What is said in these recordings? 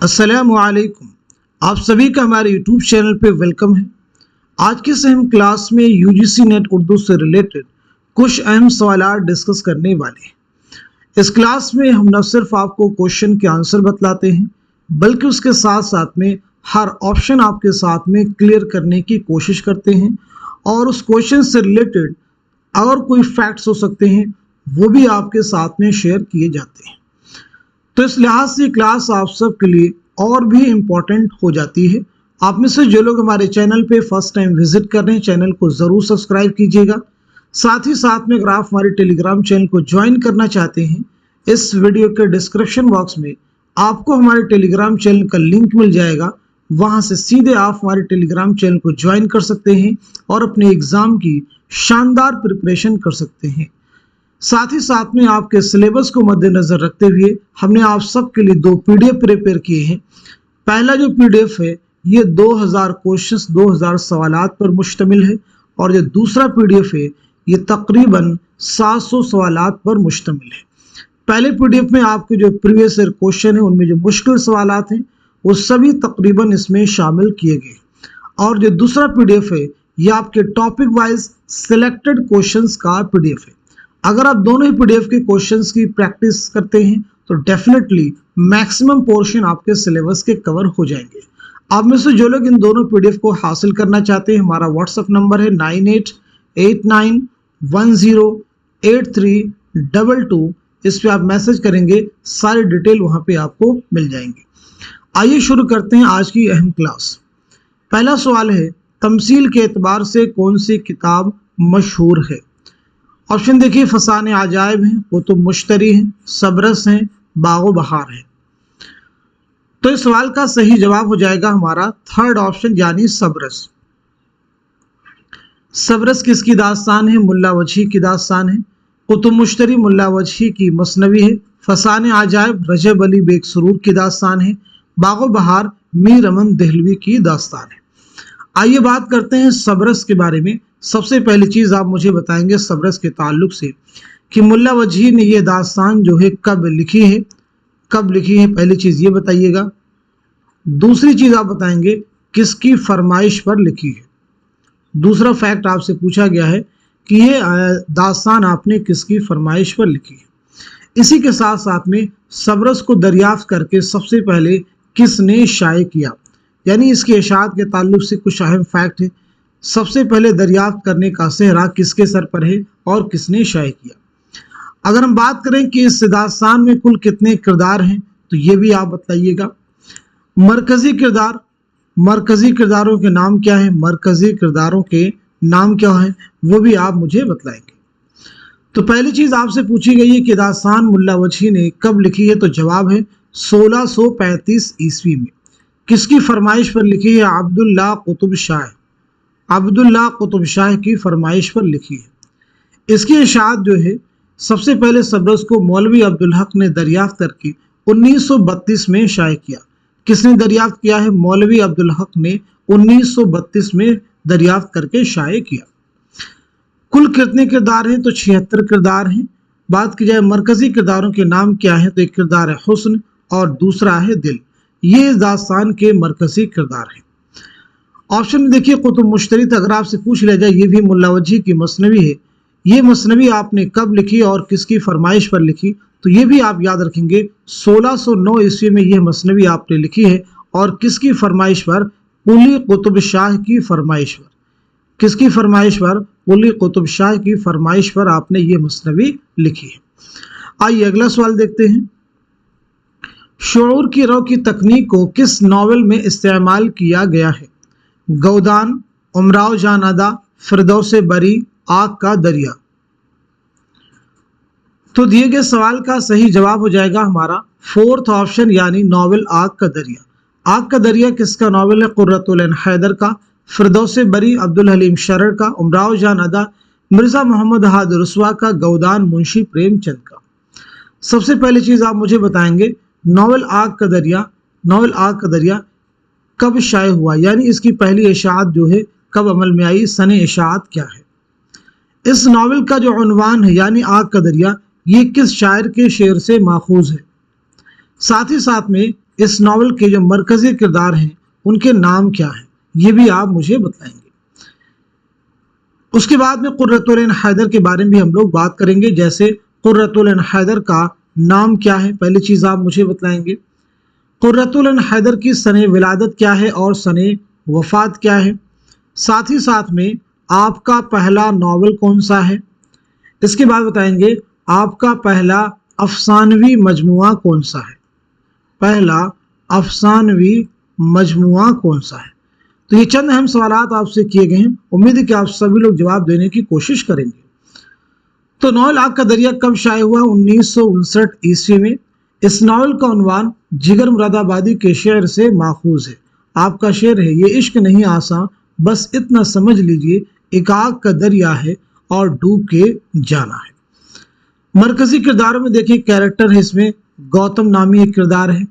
अस्सलामु अलैकुम। आप सभी का हमारे YouTube चैनल पे वेलकम है। आज के हम क्लास में UGC नेट उर्दू से रिलेटेड कुछ अहम सवाल डिस्कस करने वाले हैं। इस क्लास में हम न सिर्फ आपको क्वेश्चन के आंसर बतलाते हैं बल्कि उसके साथ साथ में हर ऑप्शन आपके साथ में क्लियर करने की कोशिश करते हैं और उस क्वेश्चन से रिलेटेड अगर कोई फैक्ट्स हो सकते हैं वो भी आपके साथ में शेयर किए जाते हैं। तो इस लिहाज से क्लास आप सब के लिए और भी इम्पोर्टेंट हो जाती है। आप में से जो लोग हमारे चैनल पे फर्स्ट टाइम विजिट कर रहे हैं चैनल को ज़रूर सब्सक्राइब कीजिएगा। साथ ही साथ में अगर आप हमारे टेलीग्राम चैनल को ज्वाइन करना चाहते हैं, इस वीडियो के डिस्क्रिप्शन बॉक्स में आपको हमारे टेलीग्राम चैनल का लिंक मिल जाएगा। वहां से सीधे आप हमारे टेलीग्राम चैनल को ज्वाइन कर सकते हैं और अपने एग्ज़ाम की शानदार प्रिपरेशन कर सकते हैं। साथ ही साथ में आपके सिलेबस को मद्देनजर रखते हुए हमने आप सबके लिए 2 PDF प्रिपेयर किए हैं। पहला जो PDF है ये 2000 क्वेश्चंस 2000 सवालात पर मुश्तमिल है और जो दूसरा PDF है ये तकरीबन 700 सवालात पर मुश्तमिल है। पहले PDF में आपके जो प्रीवियस ईयर क्वेश्चन है उनमें जो मुश्किल सवालात हैं वो सभी तकरीबन इसमें शामिल किए गए और जो दूसरा PDF है ये आपके टॉपिक वाइज सिलेक्टेड क्वेश्चंस का PDF है। अगर आप दोनों ही PDF के क्वेश्चंस की प्रैक्टिस करते हैं तो डेफिनेटली मैक्सिमम पोर्शन आपके सिलेबस के कवर हो जाएंगे। आप में से जो लोग इन दोनों PDF को हासिल करना चाहते हैं, हमारा व्हाट्सएप नंबर है 9889108322। इस पे आप मैसेज करेंगे, सारी डिटेल वहां पे आपको मिल जाएंगे। आइए शुरू करते हैं आज की अहम क्लास। पहला सवाल है, तमसील के एतबार से कौन सी किताब मशहूर है? ऑप्शन देखिए, फसाने आजायब हैं, कुतुब मुश्तरी हैं, सबरस हैं, बागो बहार है। तो इस सवाल का सही जवाब हो जाएगा हमारा थर्ड ऑप्शन यानी सबरस। सबरस किसकी दास्तान है? मुल्ला वजही की दास्तान है। कुतुब मुश्तरी मुल्ला वजही की मसनवी है। फसाने आजायब रजब अली बेग सुरूर की दास्तान है। बागो बहार मीर अमन दहलवी की दास्तान है। आइए बात करते हैं सबरस के बारे में। सबसे पहली चीज़ आप मुझे बताएंगे सबरस के ताल्लुक से कि मुल्ला वजही ने ये दास्तान जो है कब लिखी है, कब लिखी है, पहली चीज़ ये बताइएगा। दूसरी चीज़ आप बताएंगे किसकी फरमाइश पर लिखी है। दूसरा फैक्ट आपसे पूछा गया है कि ये दास्तान आपने किसकी फरमाइश पर लिखी है। इसी के साथ साथ में सबरस को दरियाफ्त करके सबसे पहले किसने शाये किया, यानी इसकी इशाअत के ताल्लुक से कुछ अहम फैक्ट है। सबसे पहले दरियाफ्त करने का सेहरा किसके सर पर है और किसने शाये किया। अगर हम बात करें कि इस दास्तान में कुल कितने किरदार हैं तो ये भी आप बताइएगा। मरकजी किरदार, मरकजी किरदारों के नाम क्या है, मरकजी किरदारों के नाम क्या है वो भी आप मुझे बतलाएंगे। तो पहली चीज़ आपसे पूछी गई है कि दास्तान मुल्ला वजही ने कब लिखी है, तो जवाब है 1635 ईस्वी में। किसकी फरमाइश पर लिखी है? अब्दुल्ला कुतुब शाह, अब्दुल्ला कुतुब शाह की फरमाइश पर लिखी है। इसकी इशाअत जो है सबसे पहले सबरस को मौलवी अब्दुल हक ने दरियाफ्त करके 1932 में शाये किया। किसने दरियाफ्त किया है? मौलवी अब्दुल हक ने 1932 में दरियाफ्त करके शाये किया। कुल कितने किरदार हैं? तो 76 किरदार हैं। बात की जाए मरकजी किरदारों के नाम क्या है, तो एक किरदार है हुस्न और दूसरा है दिल। ये इस दास्तान के मरकजी किरदार हैं। ऑप्शन में देखिए कुतुब मुश्तरी, तो अगर आपसे पूछ लिया जाए ये भी मुल्ला वजही की मसनवी है, ये मसनवी आपने कब लिखी और किसकी फरमाइश पर लिखी, तो ये भी आप याद रखेंगे 1609 ईस्वी में यह मसनवी आपने लिखी है और किसकी फरमाइश पर? कुली कुतुब शाह की फरमाइश पर। किसकी फरमाइश पर? कुली कुतुब शाह की फरमाइश पर आपने ये मसनवी लिखी है। आइए अगला सवाल देखते हैं। शऊर की रौ की तकनीक को किस नावल में इस्तेमाल किया गया है? गौदान, उमराव जान अदा, फिरदौसे बरी, आग का दरिया। तो दिए गए सवाल का सही जवाब हो जाएगा हमारा फोर्थ ऑप्शन यानी नावल आग का दरिया। आग का दरिया किसका नावल है? कुर्रतुल ऐन हैदर का। फिरदौसे बरी अब्दुल हलीम शरर का। उमराव जान अदा मिर्जा मोहम्मद हाद रुस्वा का। गौदान मुंशी प्रेमचंद का। सबसे पहली चीज आप मुझे बताएंगे नावल आग का दरिया, नावल आग का दरिया कब शाये हुआ, यानी इसकी पहली इशाअत जो है कब अमल में आई, सन इशाअत क्या है। इस नावल का जो उन्वान है यानी आग का दरिया, ये किस शायर के शेर से माखूज है। साथ ही साथ में इस नावल के जो मरकजी किरदार हैं उनके नाम क्या हैं, ये भी आप मुझे बताएंगे। उसके बाद में कुर्रतुल ऐन हैदर के बारे में भी हम लोग बात करेंगे, जैसे कुर्रतुल ऐन हैदर का नाम क्या है, पहली चीज़ आप मुझे बताएंगे। कुर्रतुल ऐन हैदर की सने विलादत क्या है और सने वफात क्या है। साथ ही साथ में आपका पहला नावल कौन सा है। इसके बाद बताएंगे आपका पहला अफसानवी मजमुआ कौन सा है, पहला अफसानवी मजमुआ कौन सा है। तो ये चंद अहम सवालात आपसे किए गए हैं, उम्मीद है कि आप सभी लोग जवाब देने की कोशिश करेंगे। तो नावल आग का दरिया कब शाये हुआ, 1959 ईस्वी में। इस नावल का उन्वान जिगर मुरादाबादी के शेर से माखूज है। आपका शेर है, ये इश्क नहीं आसान, बस इतना समझ लीजिए एक आग का दरिया है और डूब के जाना है। मरकजी किरदारों में देखिए कैरेक्टर है, इसमें गौतम नामी एक किरदार है,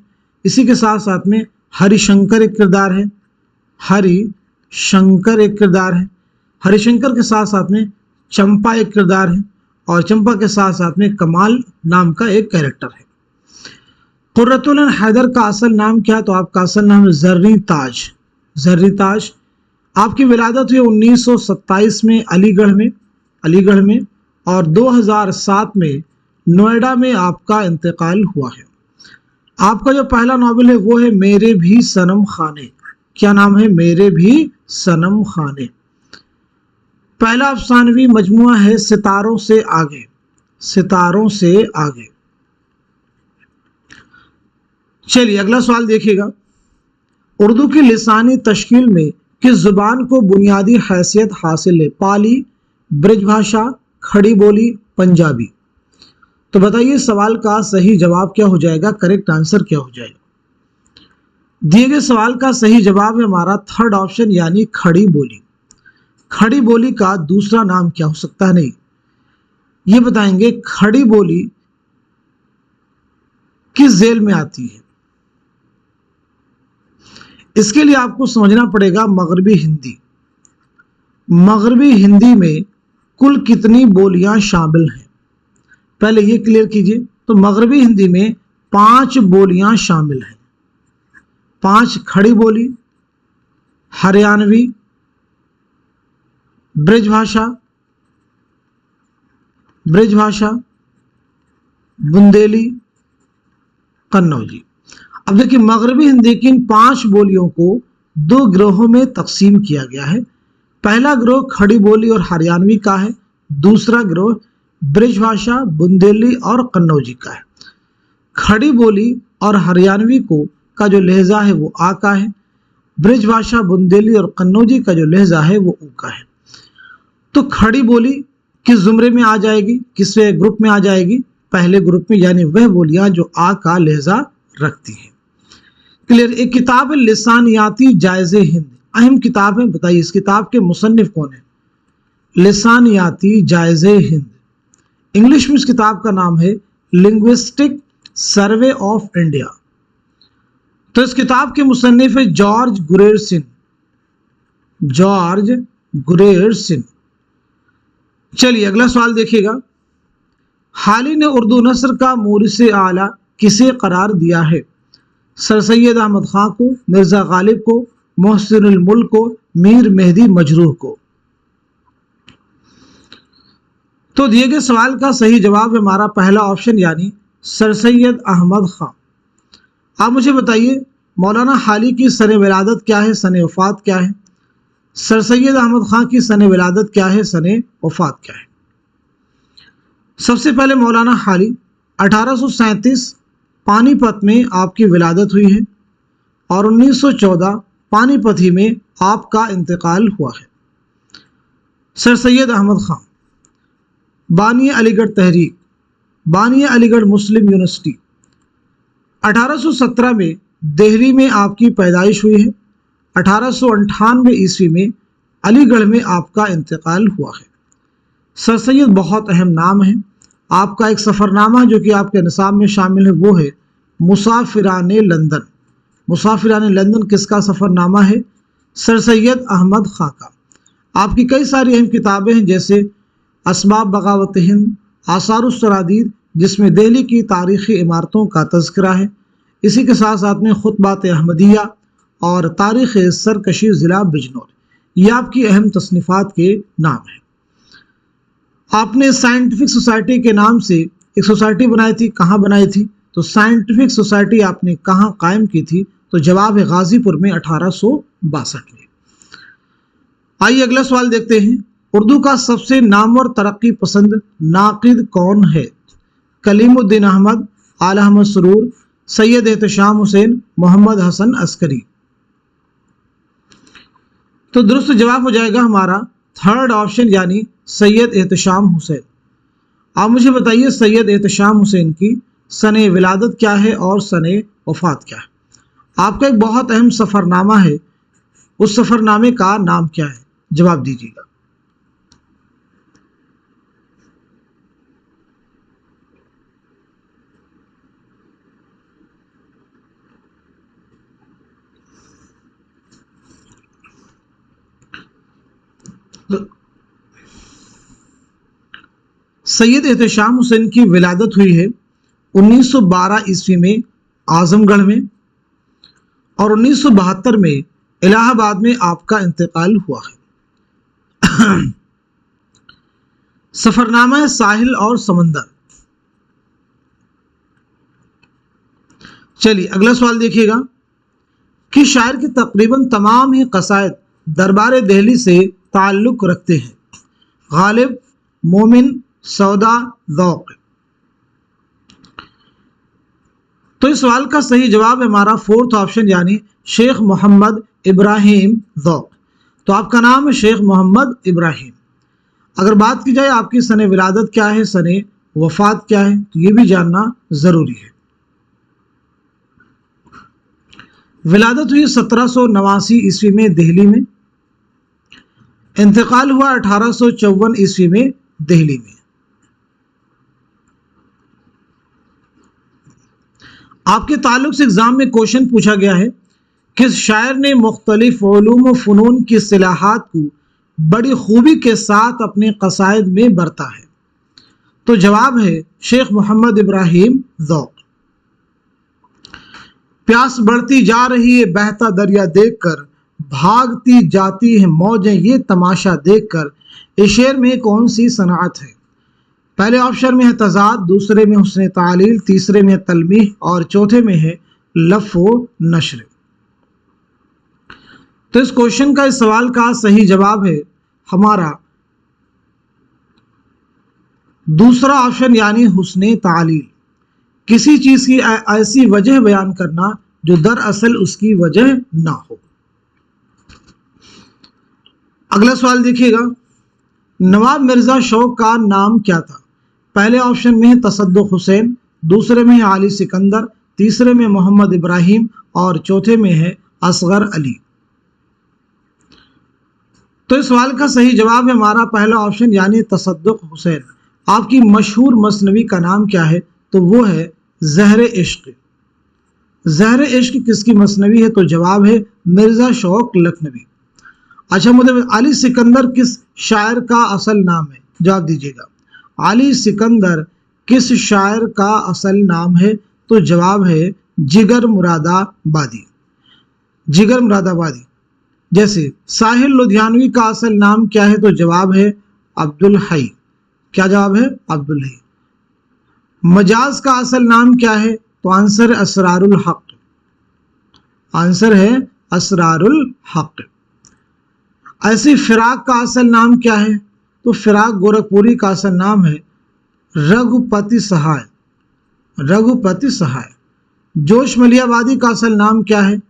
इसी के साथ साथ में हरिशंकर एक किरदार है, हरिशंकर एक किरदार है, हरिशंकर के साथ साथ में चंपा एक किरदार है और चंपा के साथ साथ में कमाल नाम का एक कैरेक्टर है। कुर्रतुल ऐन हैदर का असल नाम क्या है, तो आपका असल नाम है जर्री ताज। जर्री ताज। आपकी विलादत हुई 1927 में अलीगढ़ में और 2007 में नोएडा में आपका इंतकाल हुआ है। आपका जो पहला नावल है वो है मेरे भी सनम खाने। क्या नाम है, मेरे भी सनम खाने। पहला अफसानवी मजमुआ है सितारों से आगे, सितारों से आगे। चलिए अगला सवाल देखिएगा, उर्दू की लिसानी तश्कील में किस जुबान को बुनियादी हैसियत हासिल है, पाली, ब्रजभाषा, खड़ी बोली, पंजाबी। तो बताइए सवाल का सही जवाब क्या हो जाएगा, करेक्ट आंसर क्या हो जाएगा। दिए गए सवाल का सही जवाब है हमारा थर्ड ऑप्शन यानी खड़ी बोली। खड़ी बोली का दूसरा नाम क्या हो सकता है, नहीं ये बताएंगे खड़ी बोली किस जेल में आती है। इसके लिए आपको समझना पड़ेगा मगरबी हिंदी। मगरबी हिंदी में कुल कितनी बोलियां शामिल हैं, पहले ये क्लियर कीजिए। तो मगरबी हिंदी में 5 बोलियां शामिल हैं, 5 खड़ी बोली, हरियाणवी, ब्रजभाषा, बुंदेली, कन्नौजी। अब देखिए मगरबी हिंदी की इन 5 बोलियों को 2 गिरोहों में तकसीम किया गया है। पहला गिरोह खड़ी बोली और हरियाणवी का है, दूसरा गिरोह ब्रजभाषा, बुंदेली और कन्नौजी का है। खड़ी बोली और हरियाणवी का जो लहजा है वो आ का है, ब्रजभाषा, बुंदेली और कन्नौजी का जो लहजा है वो ऊ का है। तो खड़ी बोली किस जुमरे में आ जाएगी, किस ग्रुप में आ जाएगी, पहले ग्रुप में, यानी वह बोलियां जो आ का लहजा रखती हैं। क्लियर। एक किताब है लिसानियाती जायज़े हिंद, अहम किताब है, बताइए इस किताब के मुसन्निफ कौन है। लिसानियाती जायज़े हिंद, इंग्लिश में इस किताब का नाम है लिंग्विस्टिक सर्वे ऑफ इंडिया। तो इस किताब के मुसन्निफ है जॉर्ज गुरेर सिंह। चलिए अगला सवाल देखिएगा, हाली ने उर्दू नस्र का मोरिस आला किसे करार दिया है, सर सैयद अहमद खां को, मिर्जा गालिब को, मोहसिनुल मुल्क को, मीर मेहदी मजरूह को। तो दिए गए सवाल का सही जवाब है हमारा पहला ऑप्शन यानी सर सैयद अहमद खां। आप मुझे बताइए मौलाना हाली की सने विलादत क्या है, सने वफात क्या है। सर सैयद अहमद खां की सने विलादत क्या है, सने वफात क्या है। सबसे पहले मौलाना हाली 1837 पानीपत में आपकी विलादत हुई है और 1914 पानीपत ही में आपका इंतकाल हुआ है। सर सैयद अहमद खां बानी अलीगढ़ तहरीक, बानी अलीगढ़ मुस्लिम यूनिवर्सिटी, 1817 में दिल्ली में आपकी पैदाइश हुई है, 1898 ईस्वी में अलीगढ़ में आपका इंतकाल हुआ है। सर सैयद बहुत अहम नाम है। आपका एक सफ़रनामा जो कि आपके निसाब में शामिल है वो है मुसाफिराने लंदन। मुसाफिराने लंदन किसका सफ़रनामा है, सर सैयद अहमद खां का। आपकी कई सारी अहम किताबें हैं जैसे असबाब बगावत हिंद, आसारुस सरादीद जिसमें दिल्ली की तारीख़ी इमारतों का तज़किरा है, इसी के साथ साथ में खुतबात अहमदिया और तारीख़ सरकशी ज़िला बिजनौर, ये आपकी अहम तसनीफ़ात के नाम हैं। आपने साइंटिफिक सोसाइटी के नाम से एक सोसाइटी बनाई थी, कहाँ बनाई थी? तो साइंटिफिक सोसाइटी आपने कहाँ कायम की थी? तो जवाब है गाजीपुर में 1862 में। आइए अगला सवाल देखते हैं। उर्दू का सबसे नामवर तरक्की पसंद नाक़िद कौन है? कलीमुद्दीन अहमद, आला अहमद सुरूर, सैयद एहतशाम हुसैन, मोहम्मद हसन अस्करी। तो दुरुस्त जवाब हो जाएगा हमारा थर्ड ऑप्शन यानी सैयद एहतशाम हुसैन। आप मुझे बताइए सैयद एहतशाम हुसैन की सने विलादत क्या है और सने वफात क्या है? आपका एक बहुत अहम सफ़रनामा है, उस सफ़रनामे का नाम क्या है? जवाब दीजिएगा। सैयद एहतशाम हुसैन की विलादत हुई है 1912 ईस्वी में आजमगढ़ में, और 1972 में इलाहाबाद में आपका इंतकाल हुआ है। सफरनामा है साहिल और समंदर। चलिए अगला सवाल देखिएगा कि शायर के तकरीबन तमाम ही कसायद दरबार दिल्ली से ताल्लुक़ रखते हैं। गालिब, मोमिन, सौदा, ज़ौक़। तो इस सवाल का सही जवाब है हमारा फोर्थ ऑप्शन यानी शेख मोहम्मद इब्राहिम ज़ौक़। तो आपका नाम है शेख मोहम्मद इब्राहिम। अगर बात की जाए आपकी सने विलादत क्या है, सने वफात क्या है, तो ये भी जानना ज़रूरी है। विलादत हुई 1789 ईस्वी में दिल्ली में, इंतकाल हुआ 1854 ईस्वी में दिल्ली में। आपके ताल्लुक से एग्जाम में क्वेश्चन पूछा गया है, किस शायर ने मुख्तलिफ उलूम व फ़नून की इस्तिलाहात को बड़ी खूबी के साथ अपने कसायद में बरता है? तो जवाब है शेख मोहम्मद इब्राहिम ज़ौक़। प्यास बढ़ती जा रही है बहता दरिया देखकर, भागती जाती है मौजें ये तमाशा देखकर, इस शेर में कौन सी सनाअत है? पहले ऑप्शन में है तज़ाद, दूसरे में हुस्न तालील, तीसरे में है तलमीह और चौथे में है लफ़ व नश्र। तो इस क्वेश्चन का, इस सवाल का सही जवाब है हमारा दूसरा ऑप्शन यानी हुस्न तालील। किसी चीज की ऐसी वजह बयान करना जो दरअसल उसकी वजह ना हो। अगला सवाल देखिएगा, नवाब मिर्जा शौक का नाम क्या था? पहले ऑप्शन में है तसद्दुक़ हुसैन, दूसरे में है आली सिकंदर, तीसरे में मोहम्मद इब्राहिम और चौथे में है असगर अली। तो इस सवाल का सही जवाब है हमारा पहला ऑप्शन यानी तसद्दुक़ हुसैन। आपकी मशहूर मसनवी का नाम क्या है? तो वो है ज़हर इश्क। ज़हर इश्क किसकी मसनवी है? तो जवाब है मिर्जा शौक लखनवी। अच्छा मुझे अली सिकंदर किस शायर का असल नाम है? जवाब दीजिएगा। अली सिकंदर किस शायर का असल नाम है? तो जवाब है जिगर मुरादाबादी। जिगर मुरादाबादी। जैसे साहिल लुधियानवी का असल नाम क्या है? तो जवाब है अब्दुल हई। क्या जवाब है? अब्दुल हई। मजाज का असल नाम क्या है? तो आंसर है असरारुल हक। आंसर है असरारुल हक। ऐसी फिराक का असल नाम क्या है? तो फिराक गोरखपुरी का असल नाम है रघुपति सहाय। रघुपति सहाय। जोश मलियाबादी का असल नाम क्या है?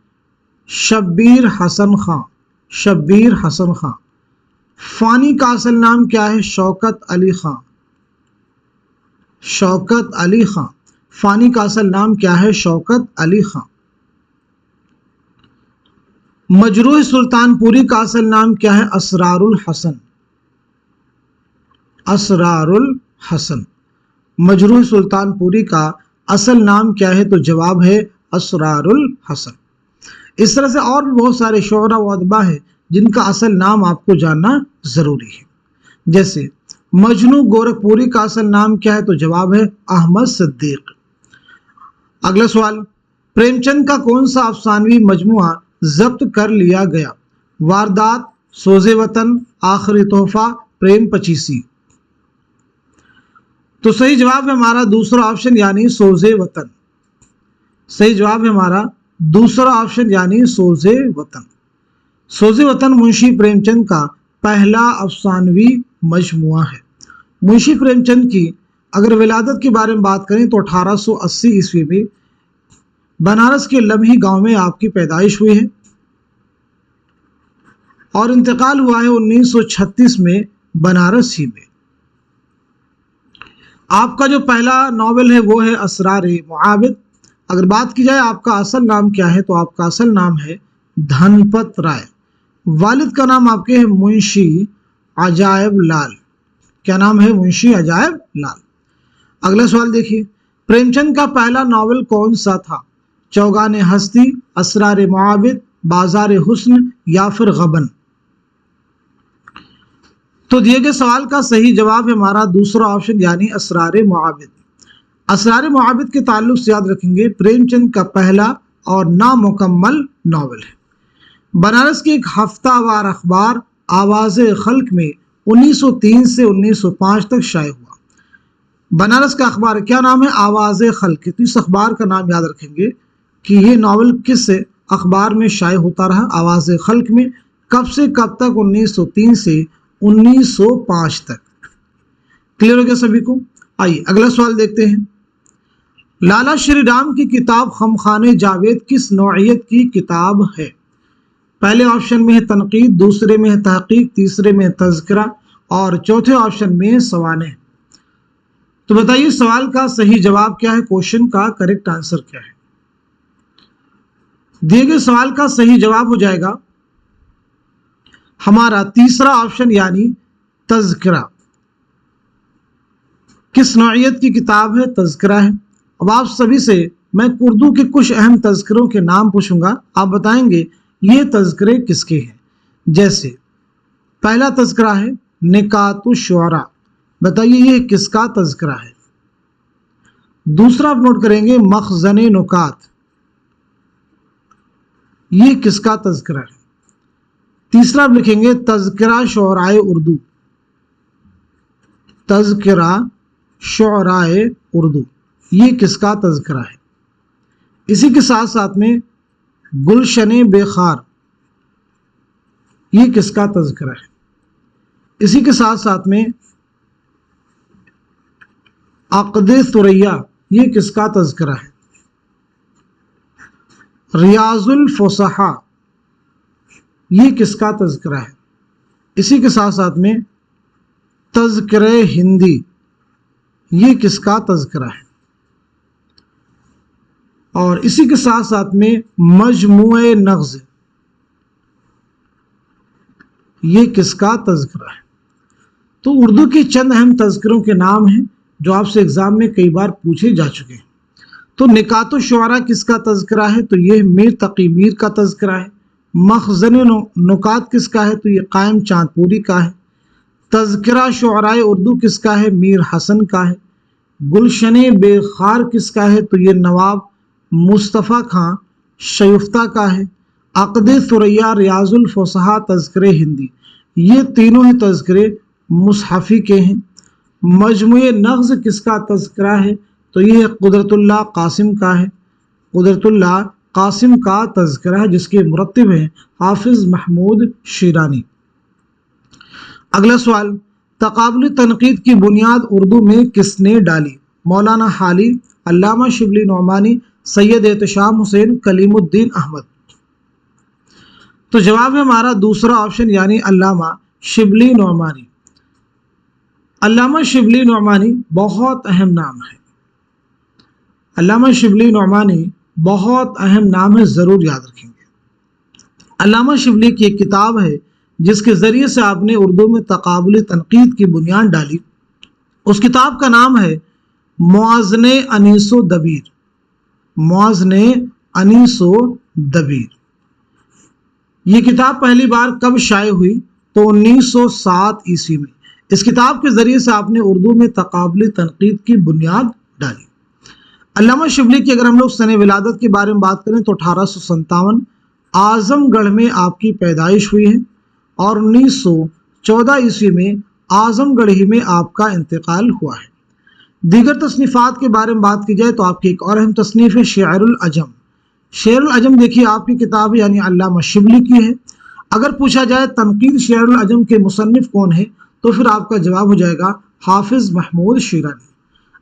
शब्बीर हसन खां। शब्बीर हसन खां। फानी का असल नाम क्या है? शौकत अली खां। शौकत अली खां। फानी का असल नाम क्या है? शौकत अली खां। मजरूह सुल्तानपुरी का असल नाम क्या है? असरारुल हसन। असरारुल हसन। मजरूह सुल्तानपुरी का असल नाम क्या है? तो जवाब है असरारुल हसन। इस तरह से और भी बहुत सारे शोरा व अदबा हैं जिनका असल नाम आपको जानना जरूरी है। जैसे मजनू गोरखपुरी का असल नाम क्या है? तो जवाब है अहमद सिद्दीक। अगला सवाल, प्रेमचंद का कौन सा अफसानवी मजमुआ जब्त कर लिया गया? वारदात, सोज़े वतन, आखिरी तोहफा, प्रेम पचीसी। तो सही जवाब है हमारा दूसरा ऑप्शन यानी सोज़े वतन। सही जवाब है हमारा दूसरा ऑप्शन यानी सोज़े वतन। सोज़े वतन मुंशी प्रेमचंद का पहला अफसानवी मजमुआ है। मुंशी प्रेमचंद की अगर विलादत के बारे में बात करें तो 1880 ईस्वी में बनारस के लम्ही गांव में आपकी पैदाइश हुई है और इंतकाल हुआ है 1936 में बनारस ही में। आपका जो पहला नॉवेल है वो है असरारे मुआबिद। अगर बात की जाए आपका असल नाम क्या है तो आपका असल नाम है धनपत राय। वालिद का नाम आपके है मुंशी अजायब लाल। क्या नाम है? मुंशी अजायब लाल। अगला सवाल देखिए, प्रेमचंद का पहला नॉवेल कौन सा था? चौगाने हस्ती, असरारे मुआबिद, बाजार हुस्न या फिर गबन। तो दिए गए सवाल का सही जवाब है हमारा दूसरा ऑप्शन यानी असरारे मुआबिद। असरारे मुआबिद के ताल्लुक से याद रखेंगे प्रेमचंद का पहला और नामुकम्मल नॉवेल है। बनारस के एक हफ्तावार अखबार आवाज़े खल्क में 1903 से 1905 तक शाये हुआ। बनारस का अखबार क्या नाम है? आवाज़े खल्क। तो इस अखबार का नाम याद रखेंगे कि ये नॉवेल किस अखबार में शाये होता रहा? आवाज़े खल्क में। कब से कब तक? 1903 से 1905 तक। क्लियर हो गया सभी को? आइए अगला सवाल देखते हैं। लाला श्री राम की किताब खमखाने जावेद किस नौइयत की किताब है? पहले ऑप्शन में है तनकीद, दूसरे में है तहकीक, तीसरे में है तज़किरा और चौथे ऑप्शन में है सवाने। तो बताइए सवाल का सही जवाब क्या है? क्वेश्चन का करेक्ट आंसर क्या है? दिए गए सवाल का सही जवाब हो जाएगा हमारा तीसरा ऑप्शन यानी तज़किरा। किस नौइयत की किताब है? तज़किरा है। अब आप सभी से मैं उर्दू के कुछ अहम तज़किरों के नाम पूछूंगा, आप बताएंगे ये तज़किरे किसके हैं। जैसे पहला तज़किरा है निकातुश शुअरा, बताइए ये किसका तज़किरा है। दूसरा आप नोट करेंगे मखज़ने नुकात, ये किसका तज़किरा है। तीसरा आप लिखेंगे तज़किरा शुअराए उर्दू, तज़किरा शुअराए उर्दू, ये किसका तज़किरा है। इसी के साथ साथ में गुलशने बेखार, ये किसका तज़किरा है। इसी के साथ साथ में अक़दे सुरैया, ये किसका तज़किरा है। रियाजुल फुसहा, ये किसका तज़किरा है। इसी के साथ साथ में तज़किरे हिंदी, ये किसका तज़किरा है। और इसी के साथ साथ में मजमुए नग़्ज़, ये किसका तज़किरा है। तो उर्दू के चंद अहम तज़किरों के नाम हैं जो आपसे एग्जाम में कई बार पूछे जा चुके हैं। तो निकातो शुअरा किसका तज़किरा है? तो ये मीर तकी मीर का तज़किरा है। मखज़ने नुकात किसका है? तो ये कायम चांदपुरी का है। तज़किरा शुअराए उर्दू किसका है? मीर हसन का है। गुलशने बेखार किसका है? तो ये नवाब मुस्तफ़ा खां शयुफ्ता का है। अक़दे सुरैया, रियाजुल फुसहा, तज़किरे हिंदी, ये तीनों ही तज़किरे मुसहफ़ी के हैं। मजमुए नग़्ज़ किसका तज़किरा है? तो ये कुदरतुल्लाह कासिम का है। कुदरतुल्लाह कासिम का तज़किरा है जिसके मुरत्तिब हैं हाफिज़ महमूद शीरानी। अगला सवाल, तक़ाबुल तनक़ीद की बुनियाद उर्दू में किसने डाली? मौलाना हाली, अल्लामा शिबली नौमानी, सैयद एहतशाम हुसैन, कलीमुद्दीन अहमद। तो जवाब है हमारा दूसरा ऑप्शन यानी अल्लामा शिबली नौमानी। अल्लामा शिबली नौमानी बहुत अहम नाम है। अल्लामा शिबली नौमानी बहुत अहम नाम है, ज़रूर याद रखेंगे। अल्लामा शिबली की एक किताब है जिसके ज़रिए से आपने उर्दू में तक़ाबुल तनक़ीद की बुनियाद डाली। उस किताब का नाम है मुआज़ने अनीसो दबीर। मुआज़ने अनीसो दबीर। ये किताब पहली बार कब शाये हुई? तो 1907 ईस्वी में। इस किताब के ज़रिए से आपने उर्दू में तक़ाबुल तनक़ीद की बुनियाद डाली। علامہ شبلی کی اگر ہم لوگ سن ولادت کے بارے میں بات کریں تو 1857 اعظم گڑھ میں آپ کی پیدائش ہوئی ہے اور 1914 عیسوی میں اعظم گڑھ ہی میں آپ کا انتقال ہوا ہے۔ دیگر تصنیفات کے بارے میں بات کی جائے تو آپ کی ایک اور اہم تصنیف ہے شعر العجم۔ شعر العجم دیکھیے آپ کی کتاب یعنی علامہ شبلی کی ہے۔ اگر پوچھا جائے تنقید شعر العجم کے مصنف کون ہے تو پھر آپ کا جواب ہو جائے گا حافظ محمود شیرازی۔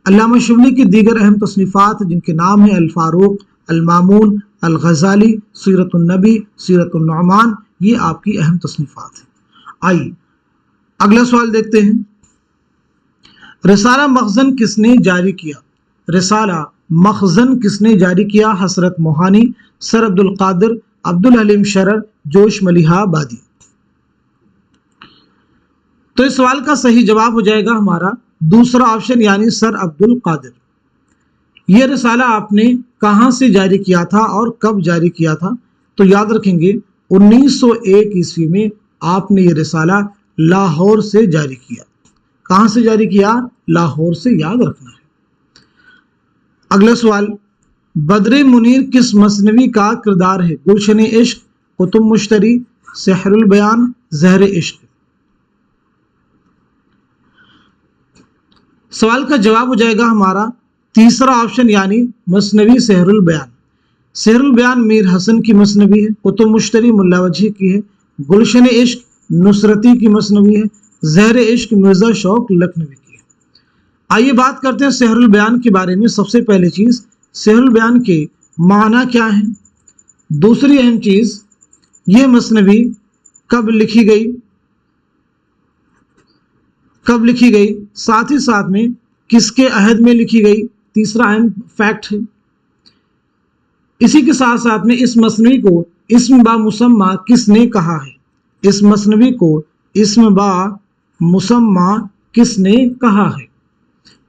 علامہ شبلی کی دیگر اہم تصنیفات جن کے نام ہیں الفاروق، المامون، الغزالی، سیرت النبی، سیرت النعمان، یہ آپ کی اہم تصنیفات ہیں۔ آئیے اگلا سوال دیکھتے ہیں۔ رسالہ مخزن کس نے جاری کیا؟ رسالہ مخزن کس نے جاری کیا؟ حسرت موہانی، سر عبد القادر، عبد الحلیم شرر، جوش ملیحہ آبادی۔ تو اس سوال کا صحیح جواب ہو جائے گا ہمارا دوسرا آپشن یعنی سر عبد القادر۔ یہ رسالہ آپ نے کہاں سے جاری کیا تھا اور کب جاری کیا تھا؟ تو یاد رکھیں گے 1901 عیسوی میں آپ نے یہ رسالہ لاہور سے جاری کیا۔ کہاں سے جاری کیا؟ لاہور سے، یاد رکھنا ہے۔ اگلا سوال، بدر منیر کس مثنوی کا کردار ہے؟ گلشن عشق، کتب مشتری، سحر البیان، زہر عشق۔ سوال کا جواب ہو جائے گا ہمارا تیسرا آپشن یعنی مثنوی سحر البیان۔ سحر البیان میر حسن کی مثنوی ہے، کتب مشتری ملا وجہی کی ہے، گلشن عشق نصرتی کی مثنوی ہے، زہر عشق مرزا شوق لکھنوی کی ہے۔ آئیے بات کرتے ہیں سحر البیان کے بارے میں۔ سب سے پہلی چیز، سحر البیان کے معنی کیا ہیں؟ دوسری اہم چیز، یہ مثنوی کب لکھی گئی؟ کب لکھی گئی؟ ساتھ ہی ساتھ میں کس کے عہد میں لکھی گئی؟ تیسرا اہم فیکٹ ہے۔ اسی کے ساتھ ساتھ میں اس مثنوی کو اسم با مسمى کس نے کہا ہے؟ اس مثنوی کو اسم با مسمى کس نے کہا ہے؟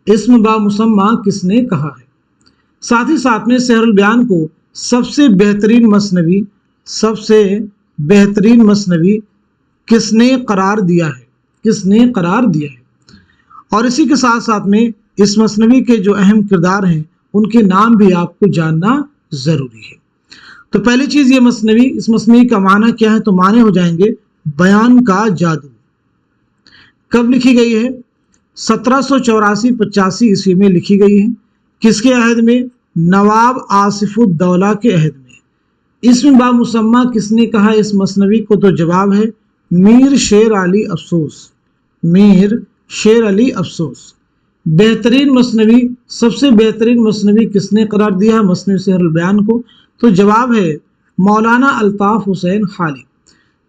اسم با مسمى کس نے کہا ہے؟ ساتھ ہی ساتھ میں سحر البیان کو سب سے بہترین مثنوی کس نے قرار دیا ہے؟ کس نے قرار دیا ہے؟ اور اسی کے ساتھ ساتھ میں اس مثنوی کے جو اہم کردار ہیں ان کے نام بھی آپ کو جاننا ضروری ہے۔ تو پہلی چیز، یہ مثنوی، اس مثنوی کا معنی کیا ہے؟ تو معنی ہو جائیں گے بیان کا جادو۔ کب لکھی گئی ہے؟ 1784-85 عیسوی میں لکھی گئی ہے۔ کس کے عہد میں؟ نواب آصف الدولہ کے عہد میں۔ اسم با مسمى کس نے کہا اس مثنوی کو؟ تو جواب ہے میر شیر علی افسوس۔ میر شیر علی افسوس۔ بہترین مثنوی، سب سے بہترین مثنوی کس نے قرار دیا مثنوی سحر البیان کو؟ تو جواب ہے مولانا الطاف حسین خالی۔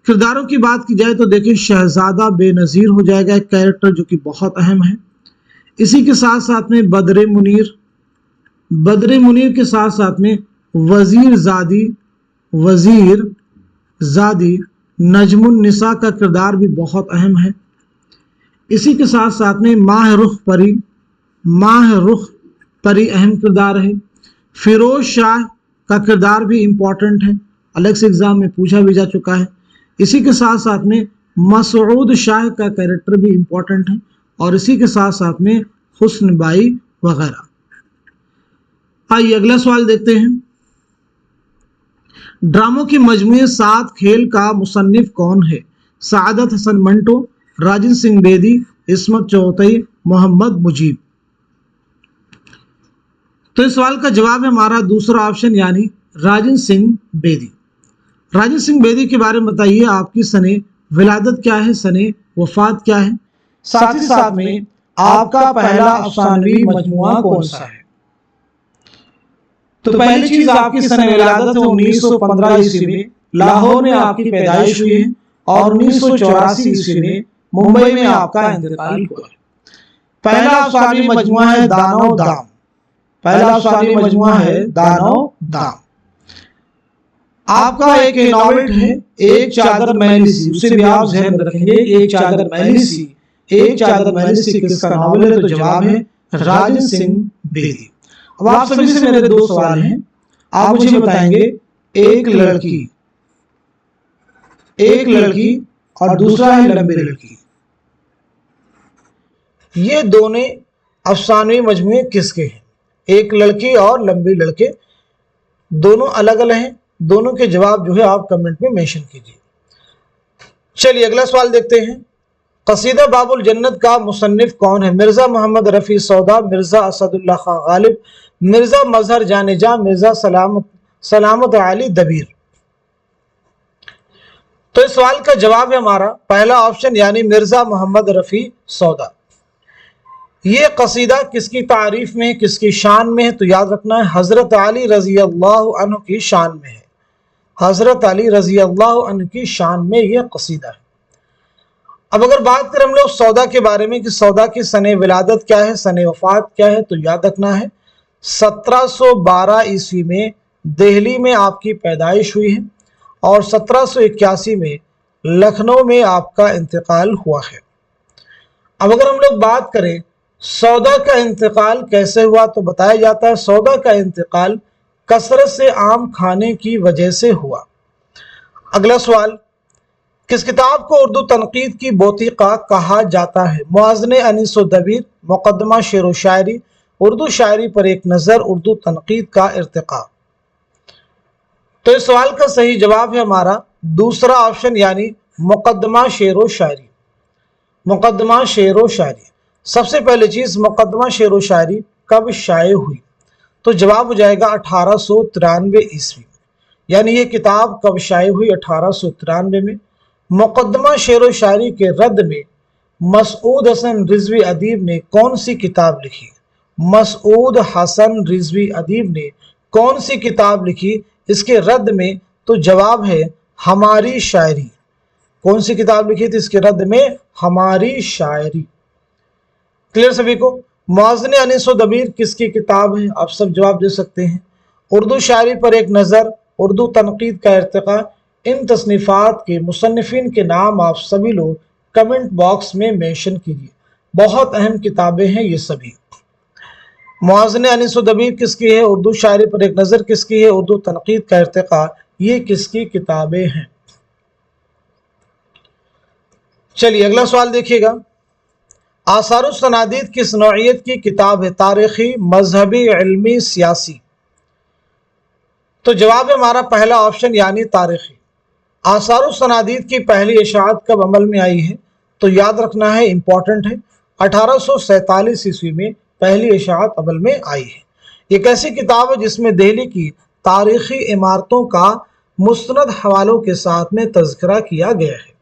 کرداروں کی بات کی جائے تو دیکھیں شہزادہ بے نظیر ہو جائے گا ایک کیریکٹر جو کہ بہت اہم ہے۔ اسی کے ساتھ ساتھ میں بدر منیر کے ساتھ ساتھ میں وزیر زادی نجم النساء کا کردار بھی بہت اہم ہے۔ اسی کے ساتھ ساتھ میں ماہ رخ پری اہم کردار ہے۔ فیروز شاہ کا کردار بھی امپورٹنٹ ہے، الگ سے ایگزام میں پوچھا بھی جا چکا ہے۔ اسی کے ساتھ ساتھ میں مسعود شاہ کا کیریکٹر بھی امپورٹنٹ ہے، اور اسی کے ساتھ ساتھ میں حسن بائی وغیرہ۔ آئیے اگلا سوال دیکھتے ہیں۔ ڈراموں کی مجموعے 7 کھیل کا مصنف کون ہے؟ سعادت حسن منٹو، راجن سنگھ بیدی، عصمت چوتئی، محمد مجیب۔ تو اس سوال کا جواب ہے ہمارا دوسرا آپشن یعنی راجن سنگھ بیدی۔ راجن سنگھ بیدی کے بارے میں بتائیے آپ کی سن ولادت کیا ہے، سن وفات کیا ہے، ساتھ ہی ساتھ میں آپ کا پہلا افسانوی مجموعہ کون سا ہے؟ تو پہلی چیز آپ کی سن ولادت 1915 عیسوی میں لاہور میں آپ کی پیدائش ہوئی ہے، اور 1984 عیسوی میں ممبئی میں آپ کا انتقال ہوا ہے۔ پہلا افسانوی مجموعہ ہے دانو دام۔ پہلا افسانوی مجموعہ ہے دانو دام۔ آپ کا ایک ناول ہے ایک چادر میلی سی، اسے بھی آپ ذہن میں رکھیں گے، ایک چادر میلی سی۔ ایک چادر میلی سی کس کا ناول ہے؟ تو جواب ہے راجن سنگھ بیدی۔ اب آپ سبھی سے میرے 2 سوال ہیں، آپ مجھے بتائیں گے ایک لڑکی اور دوسرا ہے لمبی لڑکی، یہ دونوں افسانوی مجموعے کس کے ہیں؟ ایک لڑکی اور لمبی لڑکے دونوں الگ الگ ہیں، دونوں کے جواب جو ہے آپ کمنٹ میں مینشن کیجیے۔ چلیے اگلا سوال دیکھتے ہیں۔ قصیدہ باب الجنت کا مصنف کون ہے؟ مرزا محمد رفیع سودا، مرزا اسد اللہ خان غالب، مرزا مظہر جان جاں، مرزا سلامت علی دبیر۔ تو اس سوال کا جواب ہے ہمارا پہلا آپشن یعنی مرزا محمد رفیع سودا۔ یہ قصیدہ کس کی تعریف میں ہے، کس کی شان میں ہے؟ تو یاد رکھنا ہے حضرت علی رضی اللہ عنہ کی شان میں ہے۔ حضرت علی رضی اللہ عنہ کی شان میں یہ قصیدہ ہے۔ اب اگر بات کریں ہم لوگ سودا کے بارے میں کہ سودا کی سن ولادت کیا ہے، سن وفات کیا ہے، تو یاد رکھنا ہے 1712 عیسوی میں دہلی میں آپ کی پیدائش ہوئی ہے اور 1781 میں لکھنؤ میں آپ کا انتقال ہوا ہے۔ اب اگر ہم لوگ بات کریں سودا کا انتقال کیسے ہوا، تو بتایا جاتا ہے سودا کا انتقال کثرت سے آم کھانے کی وجہ سے ہوا۔ اگلا سوال، کس کتاب کو اردو تنقید کی بوتیقہ کہا جاتا ہے؟ موازنہ انیس و دبیر، مقدمہ شعر و شاعری، اردو شاعری پر ایک نظر، اردو تنقید کا ارتقاء۔ تو اس سوال کا صحیح جواب ہے ہمارا دوسرا آپشن یعنی مقدمہ شعر و شاعری۔ مقدمہ شعر و شاعری، سب سے پہلی چیز مقدمہ شعر و شاعری کب شائع ہوئی؟ تو جواب ہو جائے گا 1893 عیسوی، یعنی یہ کتاب کب شائع ہوئی؟ 1893 میں۔ مقدمہ شعر و شاعری کے رد میں مسعود حسن رضوی ادیب نے کون سی کتاب لکھی؟ مسعود حسن رضوی ادیب نے کون سی کتاب لکھی اس کے رد میں؟ تو جواب ہے ہماری شاعری۔ کون سی کتاب لکھی تھی اس کے رد میں؟ ہماری شاعری۔ کلیئر سبھی کو؟ موازنہ انیس و دبیر کس کی کتاب ہے؟ آپ سب جواب دے سکتے ہیں۔ اردو شاعری پر ایک نظر، اردو تنقید کا ارتقاء، ان تصنیفات کے مصنفین کے نام آپ سبھی لوگ کمنٹ باکس میں مینشن کیجیے۔ بہت اہم کتابیں ہیں یہ سبھی۔ موازنہ انیس و دبیر کس کی ہے؟ اردو شاعری پر ایک نظر کس کی ہے؟ اردو تنقید کا ارتقاء، یہ کس کی کتابیں ہیں؟ چلیے اگلا سوال دیکھیے گا۔ آثار الصنادید کس نوعیت کی کتاب ہے؟ تاریخی، مذہبی، علمی، سیاسی؟ تو جواب ہے ہمارا پہلا آپشن یعنی تاریخی۔ آثار الصنادید کی پہلی اشاعت کب عمل میں آئی ہے؟ تو یاد رکھنا ہے امپورٹنٹ ہے 1847 عیسوی میں پہلی اشاعت عمل میں آئی ہے۔ ایک ایسی کتاب ہے جس میں دہلی کی تاریخی عمارتوں کا مستند حوالوں کے ساتھ میں تذکرہ کیا گیا ہے۔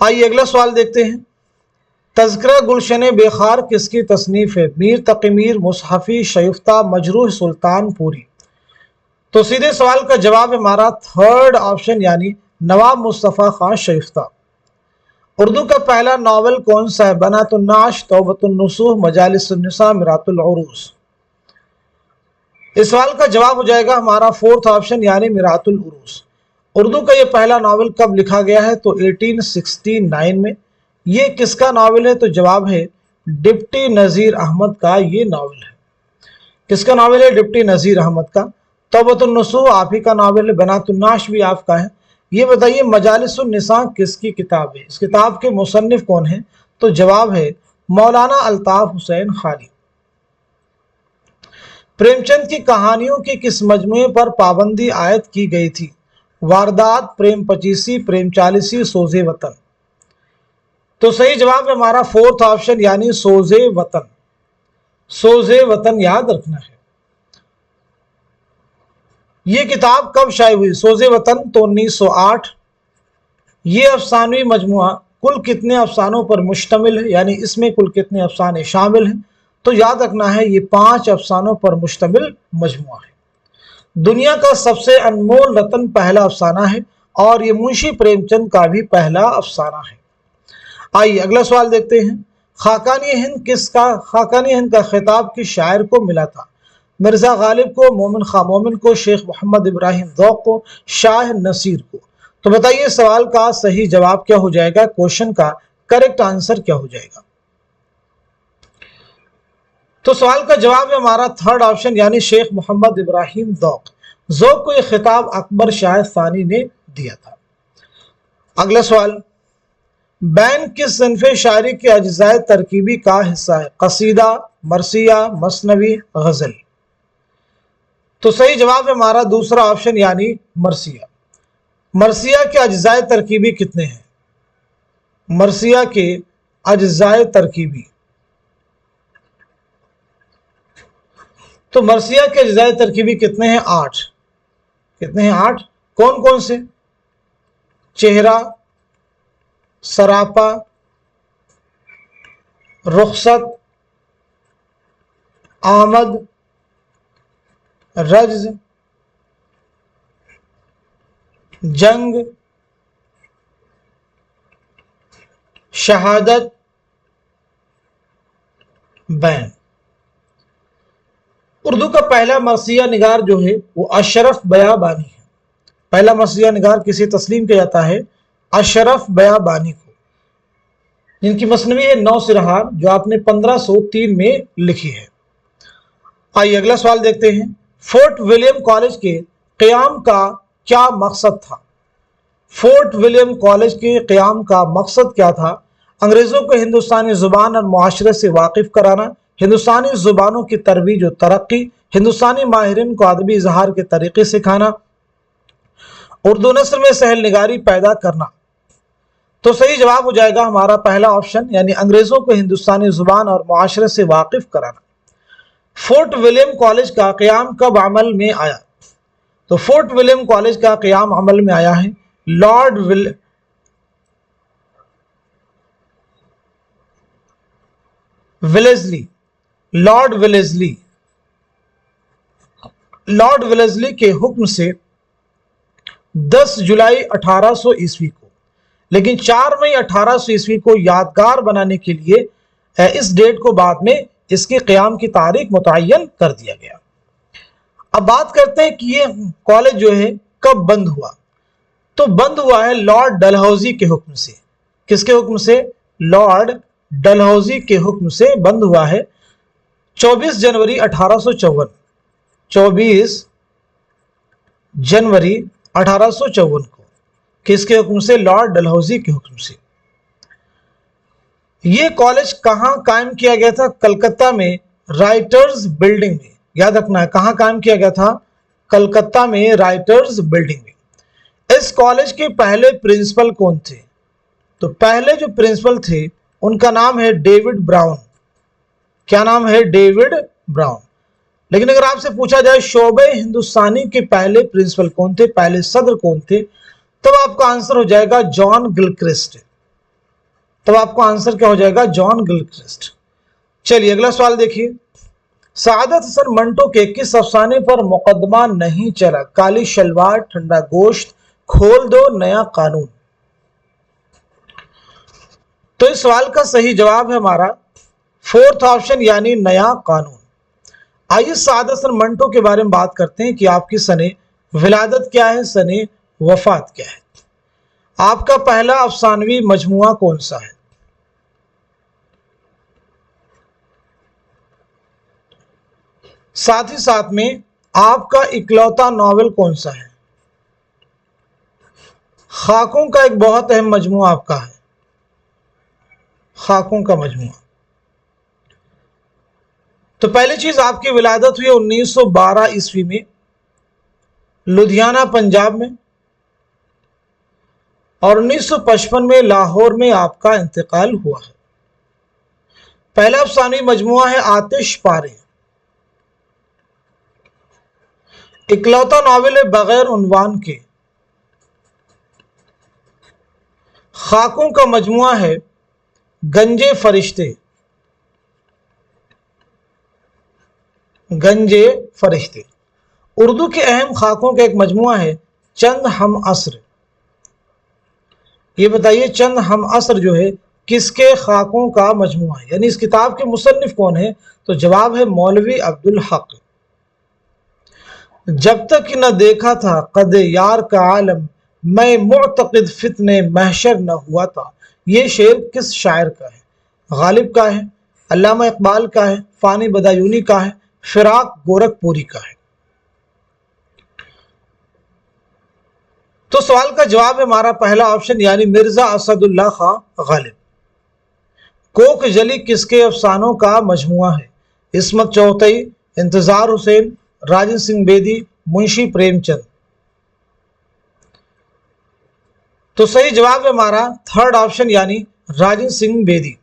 آئیے اگلا سوال دیکھتے ہیں۔ تذکرہ گلشن بیخار کس کی تصنیف ہے؟ میر تقی میر، مصحفی، شیفتہ، مجروح سلطان پوری؟ تو سیدھے سوال کا جواب ہمارا تھرڈ آپشن یعنی نواب مصطفیٰ خان شیفتہ۔ اردو کا پہلا ناول کون سا ہے؟ بنات النعش، توبۃ النصوح، مجالس النساء، مرات العروس؟ اس سوال کا جواب ہو جائے گا ہمارا فورتھ آپشن یعنی مرات العروس۔ اردو کا یہ پہلا ناول کب لکھا گیا ہے؟ تو 1869 میں۔ یہ کس کا ناول ہے؟ تو جواب ہے ڈپٹی نذیر احمد کا یہ ناول ہے۔ کس کا ناول ہے؟ ڈپٹی نذیر احمد کا۔ توبۃ النصوح آپ ہی کا ناول ہے، بنات النعش بھی آپ کا ہے۔ یہ بتائیے مجالس النساء کس کی کتاب ہے؟ اس کتاب کے مصنف کون ہیں؟ تو جواب ہے مولانا الطاف حسین خانی۔ پریم چند کی کہانیوں کی کس مجموعے پر پابندی عائد کی گئی تھی؟ واردات، پریم پچیسی، پریم چالیسی، سوز وطن؟ تو صحیح جواب ہے ہمارا فورتھ آپشن یعنی سوز وطن۔ سوز وطن یاد رکھنا ہے۔ یہ کتاب کب شائع ہوئی؟ سوز وطن تو 1908۔ یہ افسانوی مجموعہ کل کتنے افسانوں پر مشتمل ہے؟ یعنی اس میں کل کتنے افسانے شامل ہیں؟ تو یاد رکھنا ہے یہ 5 افسانوں پر مشتمل مجموعہ ہے۔ دنیا کا سب سے انمول رتن پہلا افسانہ ہے اور یہ منشی پریم چند کا بھی پہلا افسانہ ہے۔ آئیے اگلا سوال دیکھتے ہیں۔ خاقانی ہند کا خطاب کس شاعر کو ملا تھا؟ مرزا غالب کو، مومن خان مومن کو، شیخ محمد ابراہیم ذوق کو، شاہ نصیر کو؟ تو بتائیے سوال کا صحیح جواب کیا ہو جائے گا؟ کوشچن کا کریکٹ آنسر کیا ہو جائے گا؟ تو سوال کا جواب ہے ہمارا تھرڈ آپشن یعنی شیخ محمد ابراہیم ذوق۔ ذوق کو یہ خطاب اکبر شاہ ثانی نے دیا تھا۔ اگلا سوال، बैन किस सिन्फ शायरी के अज्जाए तरकीबी का हिस्सा है? कसीदा, मरसिया, मसनवी, गजल। तो सही जवाब है हमारा दूसरा ऑप्शन यानी मरसिया। मरसिया के अज्जाए तरकीबी कितने हैं? मरसिया के अज्जाए तरकीबी, तो मरसिया के अज्जाए तरकीबी कितने हैं? 8। कितने हैं? 8। कौन कौन से? चेहरा, सरापा, रुखसत, आमद, रज्ज, जंग, शहादत, बैन। उर्दू का पहला मरसिया निगार जो है वो अशरफ बयाबानी है। पहला मरसिया निगार किसे तस्लीम किया जाता है? अशरफ बयाबानी को, जिनकी मसनवी है नौ सिरहार, जो आपने 1503 में लिखी है। आइए अगला सवाल देखते हैं। फोर्ट विलियम कॉलेज के क़याम का क्या मकसद था? फोर्ट विलियम कॉलेज के क़याम का मकसद क्या था? अंग्रेज़ों को हिंदुस्तानी ज़ुबान और मुआशरे से वाकिफ़ कराना, हिंदुस्तानी ज़ुबानों की तरवीज और तरक्की, हिंदुस्तानी माहिरीन को अदबी इजहार के तरीक़े सिखाना, उर्दू नस्र में सहल निगारी पैदा करना। तो सही जवाब हो जाएगा हमारा पहला ऑप्शन, यानी अंग्रेज़ों को हिंदुस्तानी ज़ुबान और मुआशरे से वाकिफ़ कराना। फोर्ट विलियम कॉलेज का क़याम कब अमल में आया? तो फोर्ट विलियम कॉलेज का क़याम अमल में आया है लॉर्ड विलेज़ली के हुक्म से 10 जुलाई 1800 ईस्वी को। लेकिन 4 मई 1800 ईस्वी को यादगार बनाने के लिए इस डेट को बाद में इसके क़याम की तारीख मुतय्यन कर दिया गया। अब बात करते हैं कि ये कॉलेज जो है कब बंद हुआ। तो बंद हुआ है लॉर्ड डलहौजी के हुक्म से। किसके हुक्म से? लॉर्ड डलहौजी के हुक्म से बंद हुआ है 24 जनवरी 1854। 24 जनवरी 1854 को। किसके हुक्म से? लॉर्ड डलहौजी के हुक्म से। ये कॉलेज कहाँ कायम किया गया था? कलकत्ता में राइटर्स बिल्डिंग में। याद रखना है, कहाँ कायम किया गया था? कलकत्ता में राइटर्स बिल्डिंग में। इस कॉलेज के पहले प्रिंसिपल कौन थे? तो पहले जो प्रिंसिपल थे उनका नाम है डेविड ब्राउन। क्या नाम है? David brown. लेकिन अगर आपसे पूछा जाए शोबे हिंदुस्तानी के पहले प्रिंसिपल कौन थे, पहले सदर कौन थे, तब आपका आंसर हो जाएगा जॉन गिलक्रिस्ट। तब आपका आंसर क्या हो जाएगा? John Gilchrist. चलिए अगला सवाल देखिए। सआदत हसन मंटो के किस अफसाने पर मुकदमा नहीं चला? काली शलवार, ठंडा गोश्त, खोल दो नया कानून। तो इस सवाल का सही जवाब है हमारा फोर्थ ऑप्शन, यानी नया कानून। आइए सआदत हसन मंटो के बारे में बात करते हैं कि आपकी सने विलादत क्या है, सने वफात क्या है। आपका पहला अफसानवी मजमुआ कौन सा है? साथ ही साथ में आपका इकलौता नॉवेल कौन सा है? खाकों का एक बहुत अहम मजमुआ आपका है, खाकों का मजमुआ। तो पहली चीज, आपकी विलादत हुई 1912 ईस्वी में लुधियाना पंजाब में, और 1955 में लाहौर में आपका इंतकाल हुआ है। पहला अफसानवी मजमुआ है आतिश पारे। इकलौता नॉवेल है बगैर उन्वान के। खाकों का मजमुआ है गंजे फरिश्ते। गंजे फरिश्ते। उर्दू के अहम खाकों का एक मजमुआ है चंद हम असर। ये बताइए चंद हम असर जो है किसके खाकों का मजमुआ है, यानी इस किताब के मुसन्निफ कौन है? तो जवाब है मौलवी अब्दुल हक। जब तक न देखा था कद यार का आलम, मैं मुअतक़िद फितने महशर न हुआ था। ये शेर किस शायर का है? गालिब का है, अल्लामा इकबाल का है, फ़ानी बदायूनी का है, फिराक गोरखपुरी का है। तो तो सवाल का जवाब है हमारा पहला ऑप्शन यानी मिर्जा असदुल्ला खां गालिब। कोक जली किसके अफसानों का मजमुआ है? इस्मत चौथई, इंतजार हुसैन, राजन सिंह बेदी, मुंशी प्रेमचंद। तो सही जवाब है हमारा थर्ड ऑप्शन यानी राजन सिंह बेदी।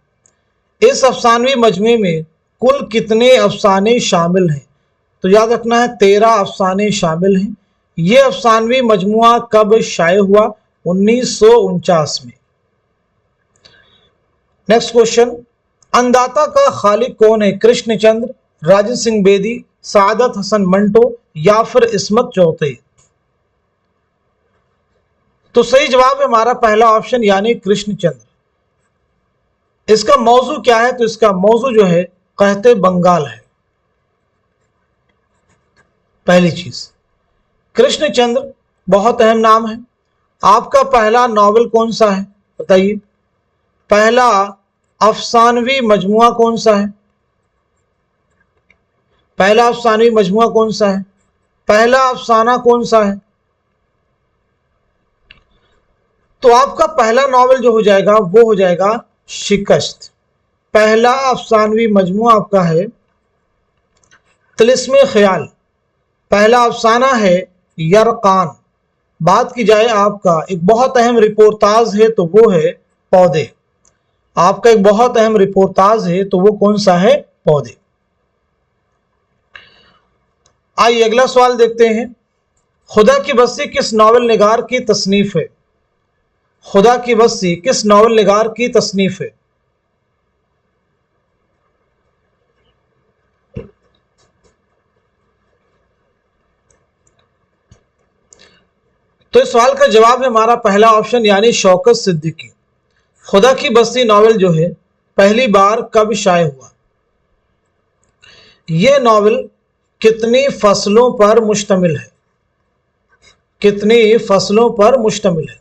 इस अफसानवी मजमे में कुल कितने अफसाने शामिल हैं? तो याद रखना है 13 अफसाने शामिल हैं। ये अफसानवी मजमुआ कब शाये हुआ? 1949 में। नेक्स्ट क्वेश्चन, अंदाता का खालिक कौन है? कृष्णचंद्र, राजन सिंह बेदी, सादत हसन मंटो या फिर इस्मत चौथई। तो सही जवाब है हमारा पहला ऑप्शन यानी कृष्णचंद्र। इसका मौजू क्या है? तो इसका मौजू जो है कहते बंगाल है। पहली चीज, कृष्णचंद्र बहुत अहम नाम है। आपका पहला नॉवेल कौन सा है बताइए? पहला अफसानवी मजमुआ कौन सा है? पहला अफसानवी मजमुआ कौन सा है? पहला अफसाना कौन सा है? तो आपका पहला नॉवेल जो हो जाएगा वो हो जाएगा शिकस्त। पहला अफसानवी मजमुआ आपका है तिलिस्मे ख्याल। पहला अफसाना है यरकान। बात की जाए आपका एक बहुत अहम रिपोर्टाज है तो वो है पौधे। आपका एक बहुत अहम रिपोर्टाज है तो वो कौन सा है? पौधे। आइए अगला सवाल देखते हैं। खुदा की बस्ती किस नॉवेल निगार की तसनीफ है? खुदा की बस्ती किस नॉवेल निगार की तसनीफ है? तो इस सवाल का जवाब है हमारा पहला ऑप्शन यानी शौकत सिद्दीकी। खुदा की बस्ती नॉवेल जो है पहली बार कब शाये हुआ? यह नॉवेल कितनी फसलों पर मुश्तमिल है? कितनी फसलों पर मुश्तमिल है?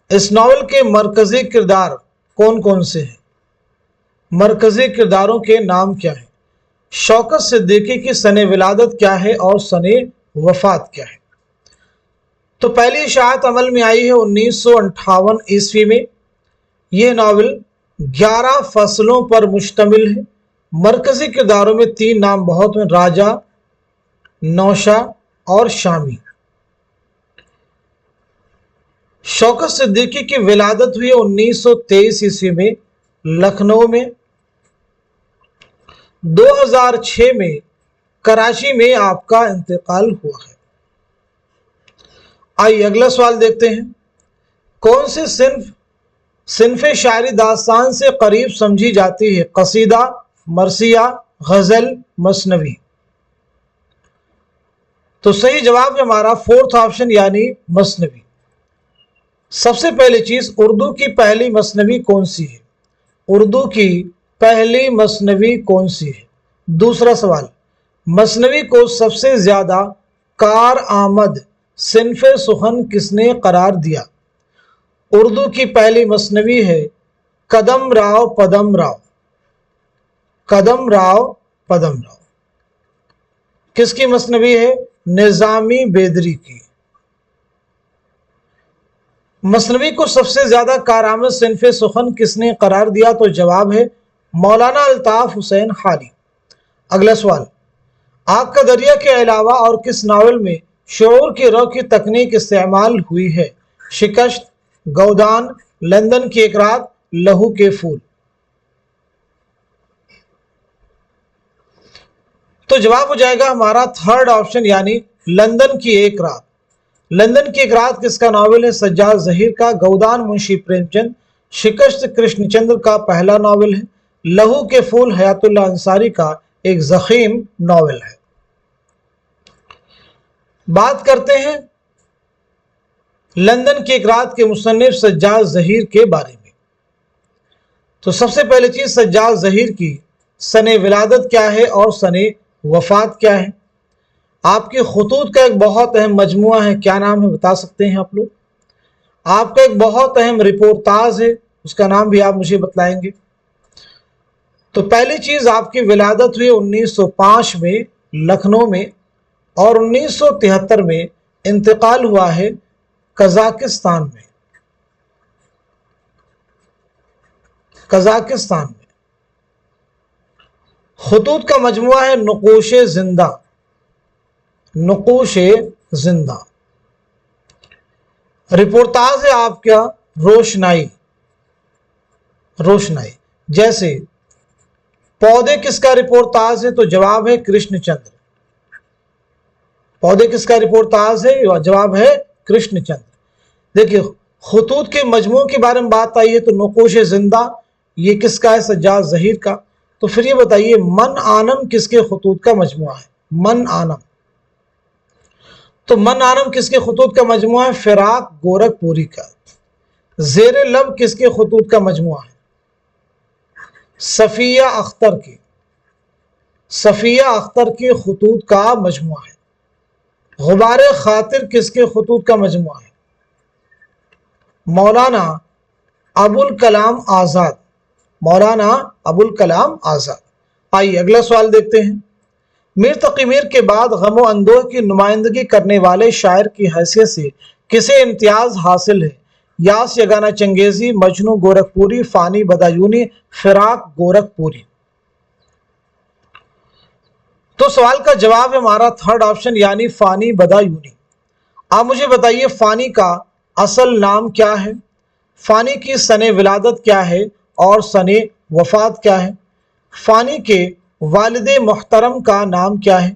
इस नॉवेल के मरकजी किरदार कौन कौन से हैं? मरकजी किरदारों के नाम क्या है? शौकत सिद्दीकी की सने विलादत क्या है और सने वफात क्या है? तो पहली इशाअत अमल में आई है 1958 ईस्वी में। यह नावल 11 फसलों पर मुश्तमिल है। मरकजी किरदारों में 3 नाम बहुत हैं, राजा, नौशा और शामी। शौकत सिद्दीकी की विलादत हुई 1923 ईस्वी में लखनऊ में। 2006 में कराची में आपका इंतकाल हुआ है। आइए अगला सवाल देखते हैं। कौन से सिन्फ़े शायरी दास्तान से करीब समझी जाती है? कसीदा, मरसिया, गजल, मसनवी। तो सही जवाब है हमारा फोर्थ ऑप्शन यानी मसनवी। सबसे पहली चीज, उर्दू की पहली मसनवी कौन सी है? उर्दू की पहली मसनवी कौन सी है? दूसरा सवाल, मसनवी को सबसे ज्यादा कार आमद सिन्फ़े सुखन किसने करार दिया? उर्दू की पहली मसनवी है कदम राव पदम राव। कदम राव पदम राव किसकी मसनवी है? निजामी बेदरी की। मसनवी को सबसे ज्यादा कारआमद सिन्फ़े सुखन किसने करार दिया? तो जवाब है मौलाना अल्ताफ हुसैन खाली। अगला सवाल, आग का दरिया के अलावा और किस नावल में शऊर की रौ की तकनीक इस्तेमाल हुई है? शिकस्त, गौदान, लंदन की एक रात, लहू के फूल। तो जवाब हो जाएगा हमारा थर्ड ऑप्शन यानी लंदन की एक रात। लंदन की एक रात किसका नावल है? सज्जाद ज़हीर का। गौदान मुंशी प्रेमचंद। शिकस्त कृष्णचंद्र का पहला नावल है। लहू के फूल हयातुल्लाह अंसारी का एक ज़ख़ीम नावल है। बात करते हैं लंदन की एक रात के मुसन्निफ सज्जाद ज़हीर के बारे में। तो सबसे पहले चीज, सज्जाद ज़हीर की सने विलादत क्या है और सने वफात क्या है? आपके खुतूत का एक बहुत अहम मजमुआ है, क्या नाम है बता सकते हैं आप लोग? आपका एक बहुत अहम रिपोर्टाज है, उसका नाम भी आप मुझे बतलाएंगे। तो पहली चीज, आपकी विलादत हुई 1905 में लखनऊ में और 1973 में इंतकाल हुआ है कजाकिस्तान में, कजाकिस्तान में। खतूत का मजमुआ है नुकूश जिंदा, नुकूश जिंदा। रिपोर्टाज है आपका रोशनाई, रोशनाई। जैसे पौधे किसका रिपोर्टाज है, तो जवाब है कृष्णचंद्र। पौधे किसका रिपोर्टाज है, जवाब है कृष्णचंद्र। देखिए खतूत के मजमू के बारे में बात आई है तो नुकूश जिंदा ये किसका है, सज्जाद ज़हीर का। तो फिर ये बताइए मन आनम किसके खतूत का मजमुआ है, मन आनम। तो मन आनम किसके खतूत का मजमुआ है, फिराक गोरखपुरी का। ज़ेर लब किसके खतूत का मजमुआ है, सफ़िया अख्तर की, सफ़िया अख्तर के खतूत का मजमुआ है। गुबारे खातिर किसके खतूत का मजमुआ है, मौलाना अबुल कलाम आज़ाद, मौलाना अबुल कलाम आज़ाद। आइए अगला सवाल देखते हैं। मीर तकी मीर के बाद गम अंदोह की नुमाइंदगी करने वाले शायर की हैसियत से किसे इम्तियाज़ हासिल है, यास यगाना चंगेज़ी, मजनू गोरखपुरी, फ़ानी बदायूनी, फिराक गोरखपुरी। तो सवाल का जवाब है हमारा थर्ड ऑप्शन यानी फ़ानी बदायूनी। आप मुझे बताइए फ़ानी का असल नाम क्या है, फ़ानी की सने विलादत क्या है और सने वफ़ात क्या है, फ़ानी के वालिदे मुहतरम का नाम क्या है,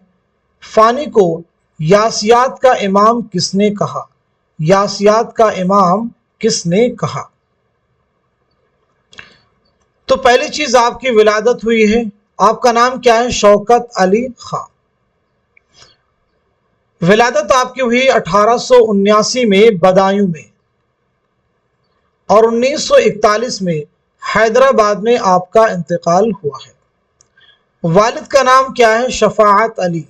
फ़ानी को यासियात का इमाम किसने कहा, यासियात का इमाम किसने कहा। तो पहली चीज आपकी विलादत हुई है, आपका नाम क्या है, शौकत अली खां। विलादत आपकी हुई 1879 में बदायूं में और 1941 में हैदराबाद में आपका इंतकाल हुआ है। वालिद का नाम क्या है, शफाअत अली,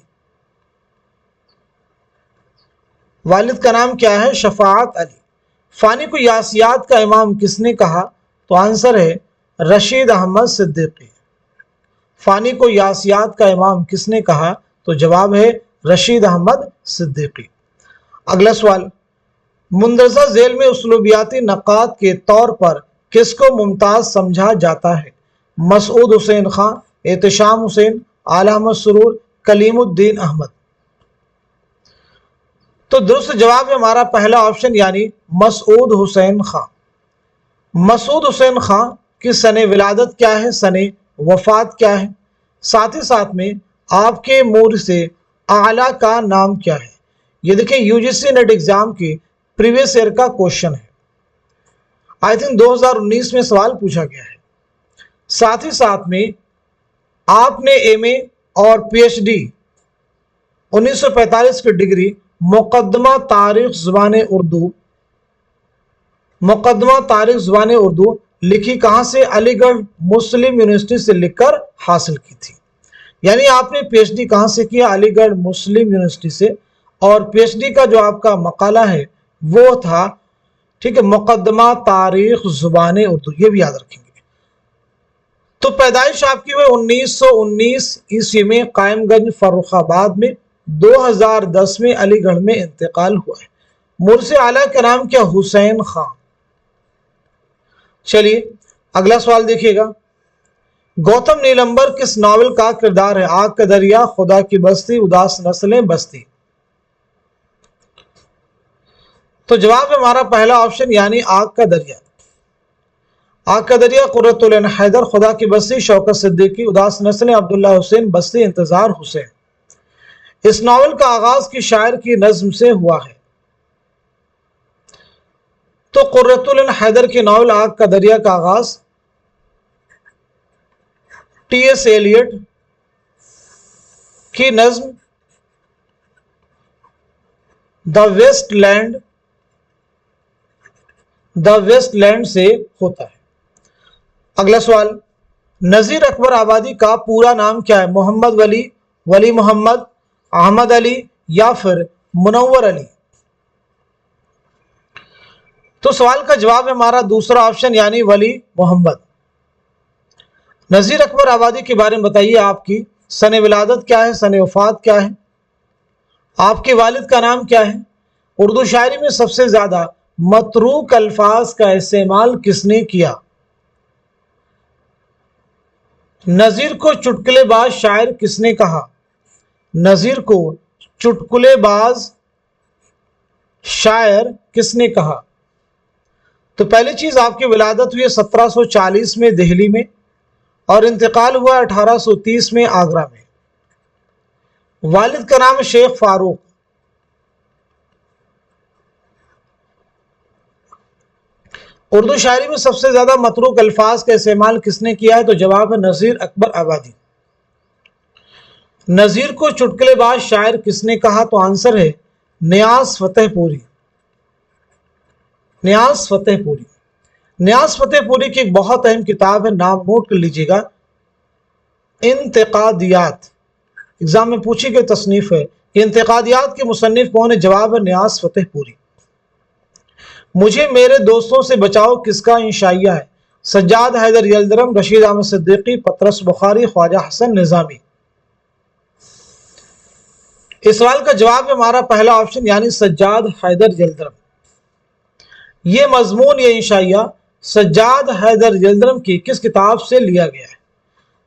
वालिद का नाम क्या है, शफाअत अली। फ़ानी को यासियात का इमाम किसने कहा, तो आंसर है रशीद अहमद सिद्दीकी। फ़ानी को यासियात का इमाम किसने कहा, तो जवाब है रशीद अहमद सिद्दीकी। अगला सवाल, मुंदरजा झेल में उसलूबियाती नक़ाद के तौर पर किसको मुमताज़ समझा जाता है, मसूद हुसैन खां, एहतिशाम हुसैन, आला अहमद सुरूर, कलीमुद्दीन अहमद। तो दुरुस्त जवाब है हमारा पहला ऑप्शन यानी मसूद हुसैन खां। मसूद हुसैन खां की सने विलादत क्या है, सने वफात क्या है, साथ ही साथ में आपके मूर से आला का नाम क्या है। ये देखिए यूजीसी नेट एग्जाम की प्रीवियस ईयर का क्वेश्चन है, आई थिंक 2019 में सवाल पूछा गया है। साथ ही साथ में आपने एमए और पीएचडी 1945 की डिग्री मुकदमा तारीख ज़ुबान उर्दू, मुकदमा तारीख ज़ुबान उर्दू लिखी कहाँ से, अलीगढ़ मुस्लिम यूनिवर्सिटी से लिखकर हासिल की थी। यानी आपने पीएचडी कहाँ से किया, अलीगढ़ मुस्लिम यूनिवर्सिटी से। और पीएचडी का जो आपका मकाला है वो था, ठीक है, मुकदमा तारीख ज़ुबान उर्दू, ये भी याद रखेंगे। तो पैदाइश आपकी हुई 1919 ईस्वी में कायमगंज फर्रुखाबाद में, 2010 में अलीगढ़ में इंतकाल हुआ है। मुर्से आला का नाम क्या, हुसैन खां। चलिए अगला सवाल देखिएगा। गौतम नीलंबर किस नावल का किरदार है, आग का दरिया, खुदा की बस्ती, उदास नस्लें बस्ती। तो जवाब है हमारा पहला ऑप्शन यानी आग का दरिया। आग का दरिया कुर्रतुल ऐन हैदर, खुदा की बस्ती शौकत सिद्दीकी, उदास नस्लें अब्दुल्ला हुसैन, बस्ती इंतजार हुसैन। इस नावल का आगाज की शायर की नज्म से हुआ है। तो कुर्रतुल ऐन हैदर की नावल आग का दरिया का आगाज टी.एस. एलियट की नज्म द वेस्ट लैंड से होता है। अगला सवाल, नजीर अकबर आबादी का पूरा नाम क्या है, मोहम्मद वली, वली मोहम्मद, अहमद अली या फिर मुनव्वर अली। तो सवाल का जवाब है हमारा दूसरा ऑप्शन यानी वली मोहम्मद। नजीर अकबर आबादी के बारे में बताइए, आपकी सने विलादत क्या है, सने वफात क्या है, आपके वालिद का नाम क्या है, اردو شاعری میں سب سے زیادہ متروک الفاظ کا استعمال کس نے کیا؟ نظیر کو چٹکلے باز شاعر کس نے کہا؟ نظیر کو چٹکلے باز شاعر کس نے کہا؟ تو پہلی چیز، آپ کی ولادت ہوئی 1740 میں دہلی میں اور انتقال ہوا 1830 میں آگرہ میں۔ والد کا نام شیخ فاروق۔ اردو شاعری میں سب سے زیادہ متروک الفاظ کا استعمال کس نے کیا ہے؟ تو جواب ہے نذیر اکبر آبادی۔ نذیر کو چٹکلے باز شاعر کس نے کہا؟ تو آنسر ہے نیاز فتح پوری۔ نیاز فتح پوری۔ نیاز فتح پوری کی ایک بہت اہم کتاب ہے، نام نوٹ کر لیجیے گا، انتقادیات۔ ایگزام میں پوچھی گئی تصنیف ہے کہ انتقادیات کے مصنف کون ہے؟ جواب ہے نیاز فتح پوری۔ مجھے میرے دوستوں سے بچاؤ کس کا انشائیہ ہے؟ سجاد حیدر یلدرم، رشید احمد صدیقی، پطرس بخاری، خواجہ حسن نظامی۔ اس سوال کا جواب ہے ہمارا پہلا آپشن یعنی سجاد حیدر یلدرم۔ یہ مضمون، یہ انشائیہ سجاد حیدر یلدرم کی کس کتاب سے لیا گیا ہے؟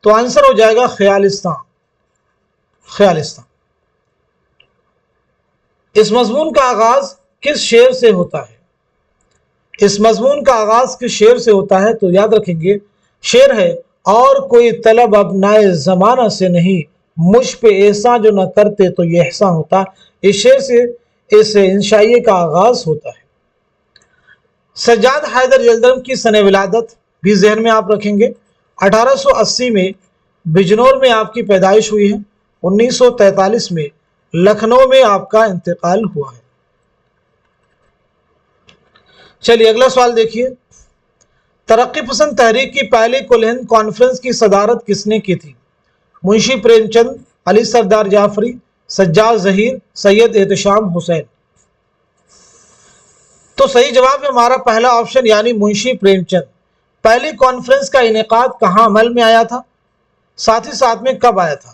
تو آنسر ہو جائے گا خیالستان۔ خیالستان۔ اس مضمون کا آغاز کس شعر سے ہوتا ہے؟ اس مضمون کا آغاز کس شعر سے ہوتا ہے؟ تو یاد رکھیں گے، شعر ہے اور کوئی طلب اپنائے زمانہ سے نہیں، مجھ پہ ایسا جو نہ کرتے تو یہ احسان ہوتا۔ اس شعر سے اس انشائیے کا آغاز ہوتا ہے۔ سجاد حیدر یلدرم کی سن ولادت بھی ذہن میں آپ رکھیں گے، 1880 میں بجنور میں آپ کی پیدائش ہوئی ہے، 1943 میں لکھنؤ میں آپ کا انتقال ہوا ہے۔ چلیے اگلا سوال دیکھیے، ترقی پسند تحریک کی پہلی کل ہند کانفرنس کی صدارت کس نے کی تھی؟ منشی پریم چند، علی سردار جعفری، سجاد ظہیر، سید احتشام حسین۔ تو صحیح جواب ہے ہمارا پہلا آپشن یعنی منشی پریم چند۔ پہلی کانفرنس کا انعقاد کہاں عمل میں آیا تھا؟ ساتھ ہی ساتھ میں کب آیا تھا؟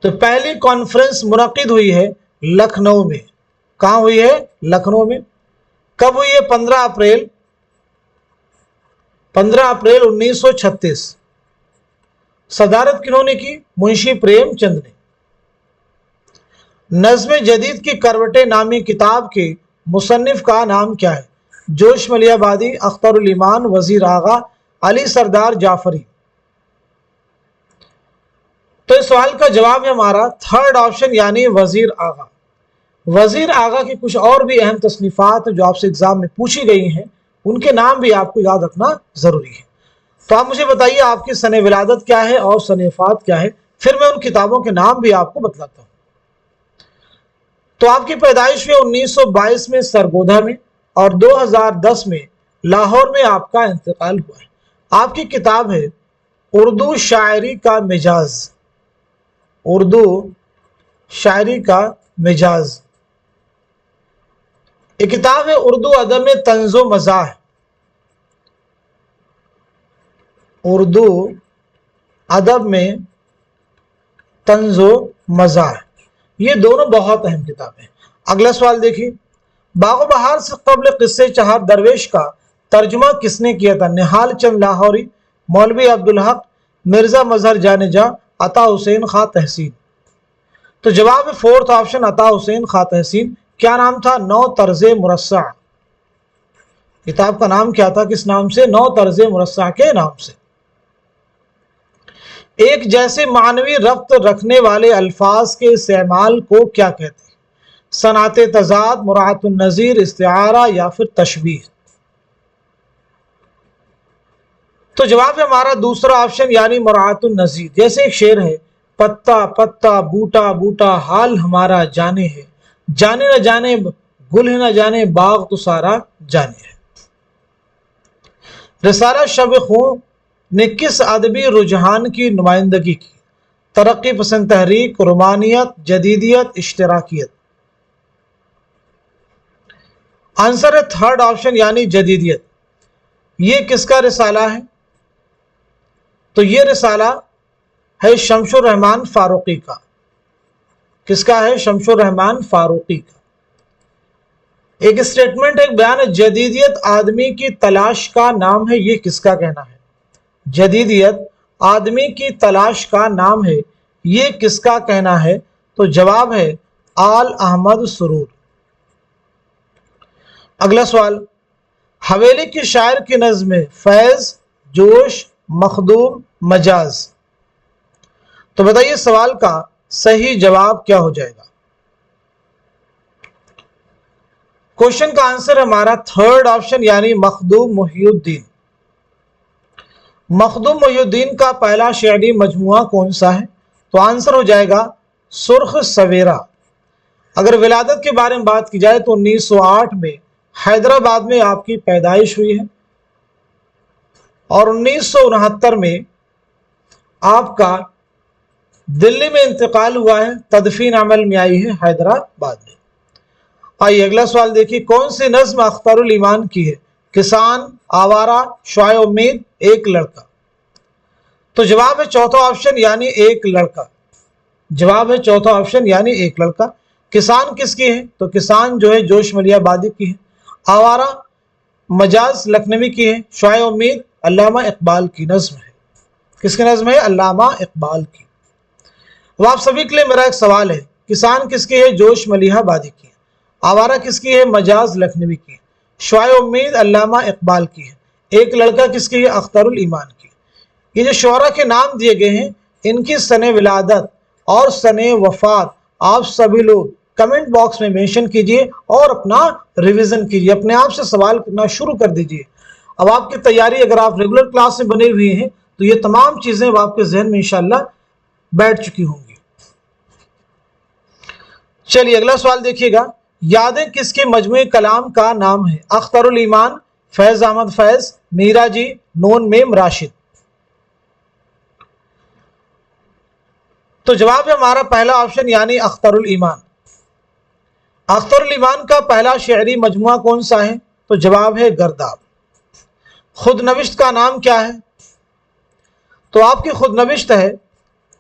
تو پہلی کانفرنس منعقد ہوئی ہے لکھنؤ میں۔ کہاں ہوئی ہے؟ لکھنؤ میں۔ کب ہوئی ہے؟ 15 اپریل 1936۔ صدارت کنہوں نے کی؟ منشی پریم چند نے۔ نظم جدید کی کروٹیں نامی کتاب کے مصنف کا نام کیا ہے؟ جوش ملیح آبادی، اختر الایمان، وزیر آغا، علی سردار جعفری۔ تو اس سوال کا جواب ہے ہمارا تھرڈ آپشن یعنی وزیر آغا۔ وزیر آغا کی کچھ اور بھی اہم تصنیفات جو آپ سے ایگزام میں پوچھی گئی ہیں، ان کے نام بھی آپ کو یاد رکھنا ضروری ہے۔ تو آپ مجھے بتائیے آپ کی سن ولادت کیا ہے اور صنیفات کیا ہے، پھر میں ان کتابوں کے نام بھی آپ کو بتلاتا ہوں۔ تو آپ کی پیدائش ہوئی 1922 میں سرگودھا میں اور 2010 میں لاہور میں آپ کا انتقال ہوا ہے۔ آپ کی کتاب ہے اردو شاعری کا مجاز۔ اردو شاعری کا مجاز۔ یہ کتاب ہے اردو ادب میں طنز و مزاح۔ اردو ادب میں طنز و مزاح، یہ دونوں بہت اہم کتابیں۔ اگلا سوال دیکھیے، باغ و بہار سے قبل قصے چہار درویش کا ترجمہ کس نے کیا تھا؟ نہال چند لاہوری، مولوی عبدالحق، مرزا مظہر جان جاں، عطا حسین خاں تحسین۔ تو جواب ہے فورتھ آپشن عطا حسین خاں تحسین۔ کیا نام تھا؟ نو طرز مرصع۔ کتاب کا نام کیا تھا؟ کس نام سے؟ نو طرز مرصع کے نام سے۔ ایک جیسے معنوی ربط رکھنے والے الفاظ کے استعمال کو کیا کہتے ہیں؟ صنعت تضاد، مراعات النظیر، استعارہ یا پھر تشبیہ۔ تو جواب ہے ہمارا دوسرا آپشن یعنی مراعات النظیر۔ جیسے ایک شعر ہے، پتا پتا بوٹا بوٹا حال ہمارا جانے ہے، جانے نہ جانے گل نہ جانے باغ تو سارا جانے ہے۔ رسالہ شب خوں نے کس ادبی رجحان کی نمائندگی کی؟ ترقی پسند تحریک، رومانیت، جدیدیت، اشتراکیت۔ آنسر ہے تھرڈ آپشن یعنی جدیدیت۔ یہ کس کا رسالہ ہے؟ تو یہ رسالہ ہے شمس الرحمان فاروقی کا۔ کس کا ہے؟ شمس الرحمان فاروقی کا۔ ایک اسٹیٹمنٹ ایک بیان ہے، جدیدیت آدمی کی تلاش کا نام ہے، یہ کس کا کہنا ہے؟ جدیدیت آدمی کی تلاش کا نام ہے، یہ کس کا کہنا ہے؟ تو جواب ہے آل احمد سرور۔ اگلا سوال، حویلی کی شاعر کی نظم میں فیض، جوش، مخدوم، مجاز، تو بتائیے سوال کا صحیح جواب کیا ہو جائے گا؟ کوشچن کا آنسر ہمارا تھرڈ آپشن یعنی مخدوم محی الدین۔ مخدوم محی الدین کا پہلا شعری مجموعہ کون سا ہے؟ تو آنسر ہو جائے گا سرخ سویرا۔ اگر ولادت کے بارے میں بات کی جائے تو 1908 میں حیدرآباد میں آپ کی پیدائش ہوئی ہے اور 1969 میں آپ کا دلی میں انتقال ہوا ہے، تدفین عمل میں آئی ہے حیدرآباد میں۔ آئیے اگلا سوال دیکھیے، کون سی نظم اختر الایمان کی ہے؟ کسان، آوارہ، شعاع امید، ایک لڑکا، تو جواب ہے چوتھا آپشن یعنی ایک لڑکا۔ جواب ہے چوتھا آپشن یعنی ایک لڑکا۔ کسان کس کی ہے؟ تو کسان جو ہے جوش ملیح آبادی کی ہے۔ آوارہ مجاز لکھنوی کی ہے۔ شعاع امید علامہ اقبال کی نظم ہے۔ کس کی نظم ہے؟ علامہ اقبال کی۔ اب آپ سبھی کے لیے میرا ایک سوال ہے، کسان کس کی ہے؟ جوش ملیح آبادی کی ہے۔ آوارہ کس کی ہے؟ مجاز لکھنوی کی ہے۔ شعاع امید علامہ اقبال کی ہے۔ ایک لڑکا کس کی ہے؟ اختر الایمان کی۔ یہ جو شعراء کے نام دیے گئے ہیں ان کی سن ولادت اور سن وفات آپ سبھی لوگ کمنٹ باکس میں مینشن کیجئے اور اپنا ریویژن کیجئے، اپنے آپ سے سوال کرنا شروع کر دیجئے۔ اب آپ کی تیاری اگر آپ ریگولر کلاس میں بنے ہوئے ہیں تو یہ تمام چیزیں آپ کے ذہن میں انشاءاللہ بیٹھ چکی ہوں گی۔ چلیے اگلا سوال دیکھیے گا، یادیں کس کے مجموعے کلام کا نام ہے؟ اختر الایمان، فیض احمد فیض، میرا جی، نون میم راشد، تو جواب ہے ہمارا پہلا آپشن یعنی اختر الایمان۔ اختر الایمان کا پہلا شعری مجموعہ کون سا ہے؟ تو جواب ہے گرداب۔ خود نوشت کا نام کیا ہے؟ تو آپ کی خود نوشت ہے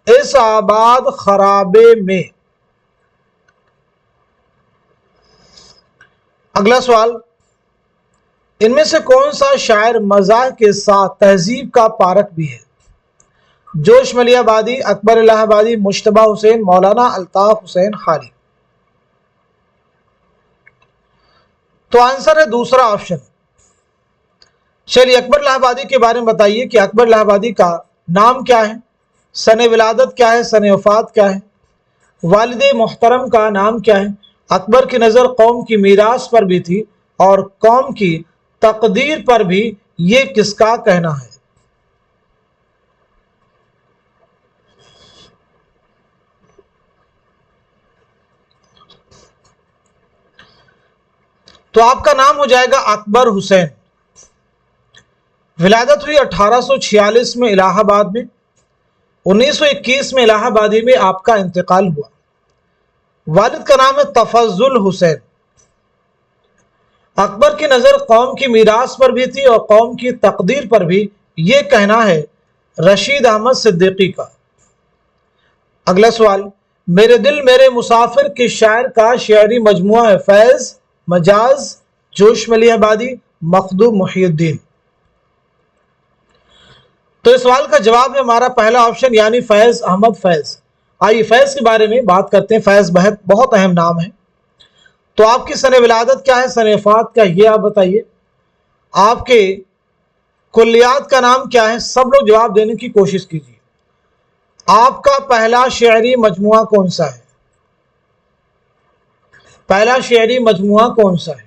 اس آباد خرابے میں۔ اگلا سوال، ان میں سے کون سا شاعر مزاح کے ساتھ تہذیب کا پارک بھی ہے؟ جوش ملیح آبادی، اکبر الہ آبادی، مجتبیٰ حسین، مولانا الطاف حسین خالی، تو آنسر ہے دوسرا آپشن۔ چلیے اکبر الہ آبادی کے بارے میں بتائیے کہ اکبر الہ آبادی کا نام کیا ہے، سن ولادت کیا ہے، سن وفات کیا ہے، والد محترم کا نام کیا ہے؟ اکبر کی نظر قوم کی میراث پر بھی تھی اور قوم کی تقدیر پر بھی، یہ کس کا کہنا ہے؟ تو آپ کا نام ہو جائے گا اکبر حسین۔ ولادت ہوئی 1846 میں الہ آباد میں، 1921 میں الہ آبادی میں آپ کا انتقال ہوا۔ والد کا نام ہے تفضل حسین۔ اکبر کی نظر قوم کی میراث پر بھی تھی اور قوم کی تقدیر پر بھی، یہ کہنا ہے رشید احمد صدیقی کا۔ اگلا سوال، میرے دل میرے مسافر کے شاعر کا شعری مجموعہ ہے فیض، مجاز، جوش ملیح آبادی، مخدوم محی الدین، تو اس سوال کا جواب ہے ہمارا پہلا آپشن یعنی فیض احمد فیض۔ آئیے فیض کے بارے میں بات کرتے ہیں۔ فیض بہت اہم نام ہے۔ تو آپ کی سن ولادت کیا ہے، سن وفات کیا ہے، یہ آپ بتائیے۔ آپ کے کلیات کا نام کیا ہے؟ سب لوگ جواب دینے کی کوشش کیجیے۔ آپ کا پہلا شعری مجموعہ کون سا ہے؟ پہلا شعری مجموعہ کون سا ہے؟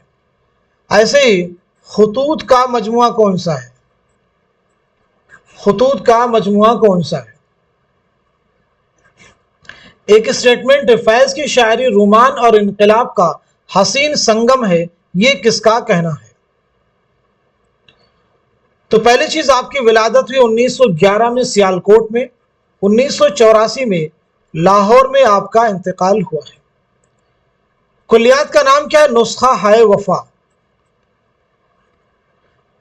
ایسے ہی خطوط کا مجموعہ کون سا ہے؟ خطوط کا مجموعہ کون سا ہے؟ ایک اسٹیٹمنٹ فیض کی شاعری رومان اور انقلاب کا حسین سنگم ہے، یہ کس کا کہنا ہے؟ تو پہلی چیز آپ کی ولادت ہوئی 1911 میں سیالکوٹ میں، 1984 میں لاہور میں آپ کا انتقال ہوا ہے۔ کلیات کا نام کیا ہے؟ نسخہ ہے وفا۔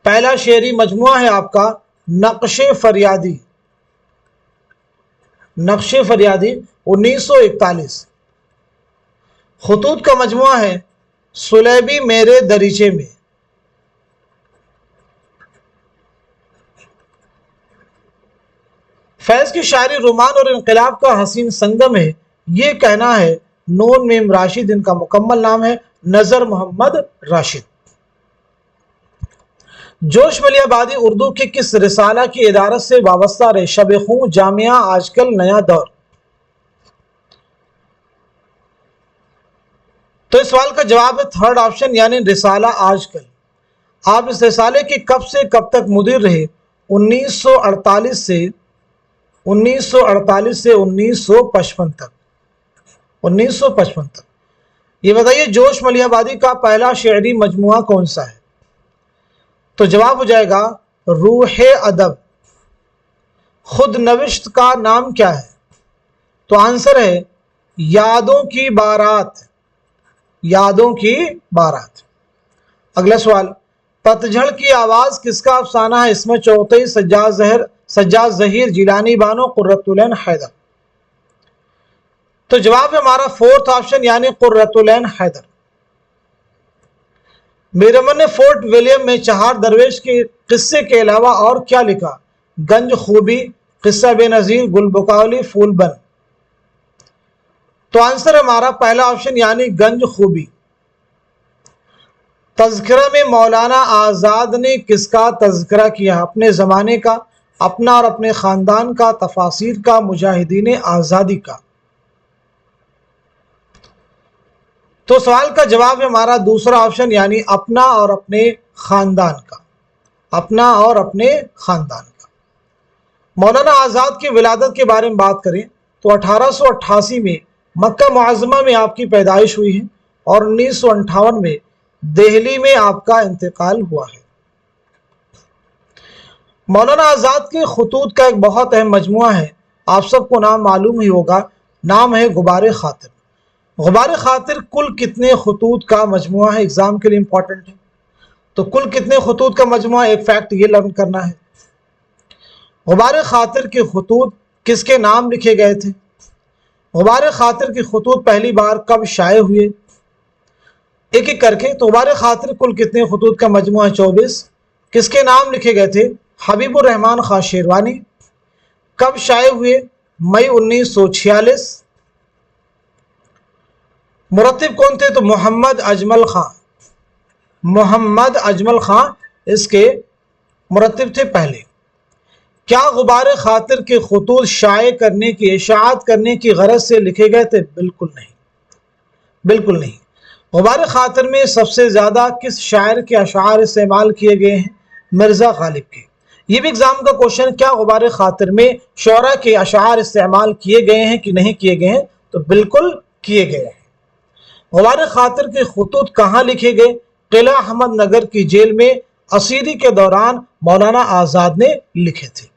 پہلا شعری مجموعہ ہے آپ کا نقش فریادی، نقش فریادی 1941۔ خطوط کا مجموعہ ہے सुलेबी मेरे दरीचे में। फैज की शायरी रोमान और इनकलाब का हसीन संगम है, ये कहना है नून मीम राशिद। इनका मुकम्मल नाम है नजर मोहम्मद राशिद। जोश मलियाबादी उर्दू के किस रिसाला की इदारत से वाबस्ता रहे? शब खूं, जामिया, आजकल, नया दौर। तो इस सवाल का जवाब है थर्ड ऑप्शन, यानी रिसाला आजकल। आप इस रिसाले के कब से कब तक मुदीर रहे? 1948 से 1955 तक। 1955 तक। ये बताइए जोश मलियाबादी का पहला शेरी मजमुआ कौन सा है? तो जवाब हो जाएगा रूह अदब। खुद नविश्त का नाम क्या है? तो आंसर है यादों की बारात। यादों की बारात। अगला सवाल, पतझड़ की आवाज किसका अफसाना है? इसमें चौथई, सज्जाद ज़हीर, जिलानी बानो, कुर्रतुल ऐन हैदर। तो जवाब है हमारा फोर्थ ऑप्शन, यानी कुर्रतुल ऐन हैदर। मीरमन ने फोर्ट विलियम में चहार दरवेश के किस्से के अलावा और क्या लिखा? गंज खूबी, किस्सा बेनजीर, गुलबकावली, फूलबन। तो आंसर हमारा पहला ऑप्शन, यानी गंज खूबी। तज़किरा में मौलाना आज़ाद ने किसका तज़किरा किया? अपने ज़माने का, अपना और अपने ख़ानदान का, तफासिर का, मुजाहिदीन आज़ादी का। तो सवाल का जवाब है हमारा दूसरा ऑप्शन, यानी अपना और अपने ख़ानदान का। अपना और अपने ख़ानदान का। मौलाना आज़ाद की विलादत के बारे में बात करें तो 1888 में मक्का मुअज़्ज़मा में आपकी पैदाइश हुई है और 1958 में दिल्ली में आपका इंतकाल हुआ है। मौलाना आज़ाद के खुतूत का एक बहुत अहम मजमुआ है, आप सबको नाम मालूम ही होगा, नाम है गुबार खातिर। गुबार खातिर कुल कितने खुतूत का मजमुआ है? एग्जाम के लिए इंपॉर्टेंट है। तो कुल कितने खुतूत का मजमुआ? एक फैक्ट ये लर्न करना है। गुबार खातिर के खुतूत किसके नाम लिखे गए थे? गुबार खातिर के खुतूत पहली बार कब शाये हुए? एक एक करके। तो गुबार खातिर कुल कितने खुतूत का मजमुआ है? 24। किसके नाम लिखे गए थे? हबीबुर रहमान खां शेरवानी। कब शाये हुए? मई 1946। मुरत्तिब कौन थे? तो मोहम्मद अजमल खां। मोहम्मद अजमल खां इसके मुरत्तिब थे पहले। क्या गुबार खातिर के खुतूत शाये करने की, इशाअत करने की गरज से लिखे गए थे? बिल्कुल नहीं, बिल्कुल नहीं। गुबार खातिर में सबसे ज़्यादा किस शायर के अशार इस्तेमाल किए गए हैं? मिर्ज़ा गालिब के। ये भी एग्जाम का क्वेश्चन, क्या गुबार खातिर में शोरा के अशार इस्तेमाल किए गए हैं कि नहीं किए गए हैं? तो बिल्कुल किए गए हैं। गुबार खातिर के खुतूत कहाँ लिखे गए? किला अहमद नगर की जेल में असीरी के दौरान मौलाना आज़ाद ने लिखे थे।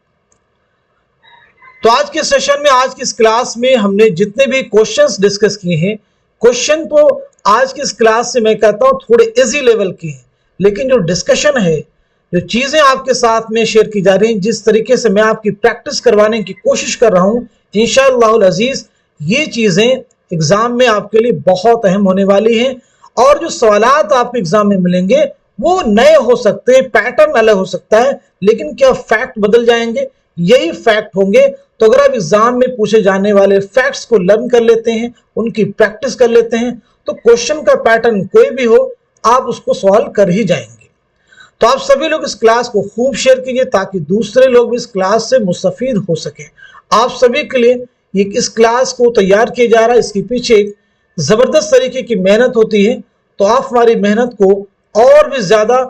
तो आज के सेशन में, आज की इस क्लास में हमने जितने भी क्वेश्चंस डिस्कस किए हैं, क्वेश्चन तो आज की इस क्लास से मैं कहता हूँ थोड़े इजी लेवल के हैं, लेकिन जो डिस्कशन है, जो चीज़ें आपके साथ में शेयर की जा रही हैं, जिस तरीके से मैं आपकी प्रैक्टिस करवाने की कोशिश कर रहा हूँ, इंशाअल्लाहुल अजीज़ ये चीज़ें एग्ज़ाम में आपके लिए बहुत अहम होने वाली हैं। और जो सवालात आपको एग्ज़ाम में मिलेंगे वो नए हो सकते हैं, पैटर्न अलग हो सकता है, लेकिन क्या फैक्ट बदल जाएंगे? यही फैक्ट होंगे। तो अगर आप एग्जाम में पूछे जाने वाले फैक्ट्स को लर्न कर लेते हैं, उनकी प्रैक्टिस कर लेते हैं, तो क्वेश्चन का पैटर्न कोई भी हो, आप उसको सॉल्व कर ही जाएंगे। तो आप सभी लोग इस क्लास को खूब शेयर कीजिए ताकि दूसरे लोग भी इस क्लास से मुस्तफीद हो सके। आप सभी के लिए ये इस क्लास को तैयार किया जा रहा है, इसके पीछे एक ज़बरदस्त तरीके की मेहनत होती है। तो आप हमारी मेहनत को और भी ज़्यादा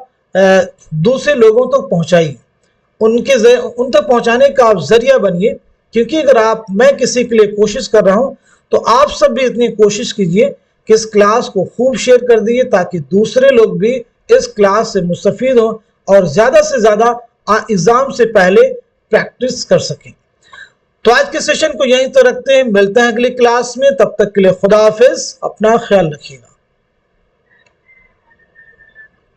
दूसरे लोगों तक पहुँचाइए, उन तक पहुँचाने का आप ज़रिया बनिए। क्योंकि अगर मैं किसी के लिए कोशिश कर रहा हूँ, तो आप सब भी इतनी कोशिश कीजिए कि इस क्लास को खूब शेयर कर दीजिए ताकि दूसरे लोग भी इस क्लास से मुस्तफीद हों और ज़्यादा से ज़्यादा एग्ज़ाम से पहले प्रैक्टिस कर सकें। तो आज के सेशन को यहीं तो रखते हैं, मिलते हैं अगली क्लास में। तब तक के लिए खुदा हाफिज़, अपना ख्याल रखिएगा।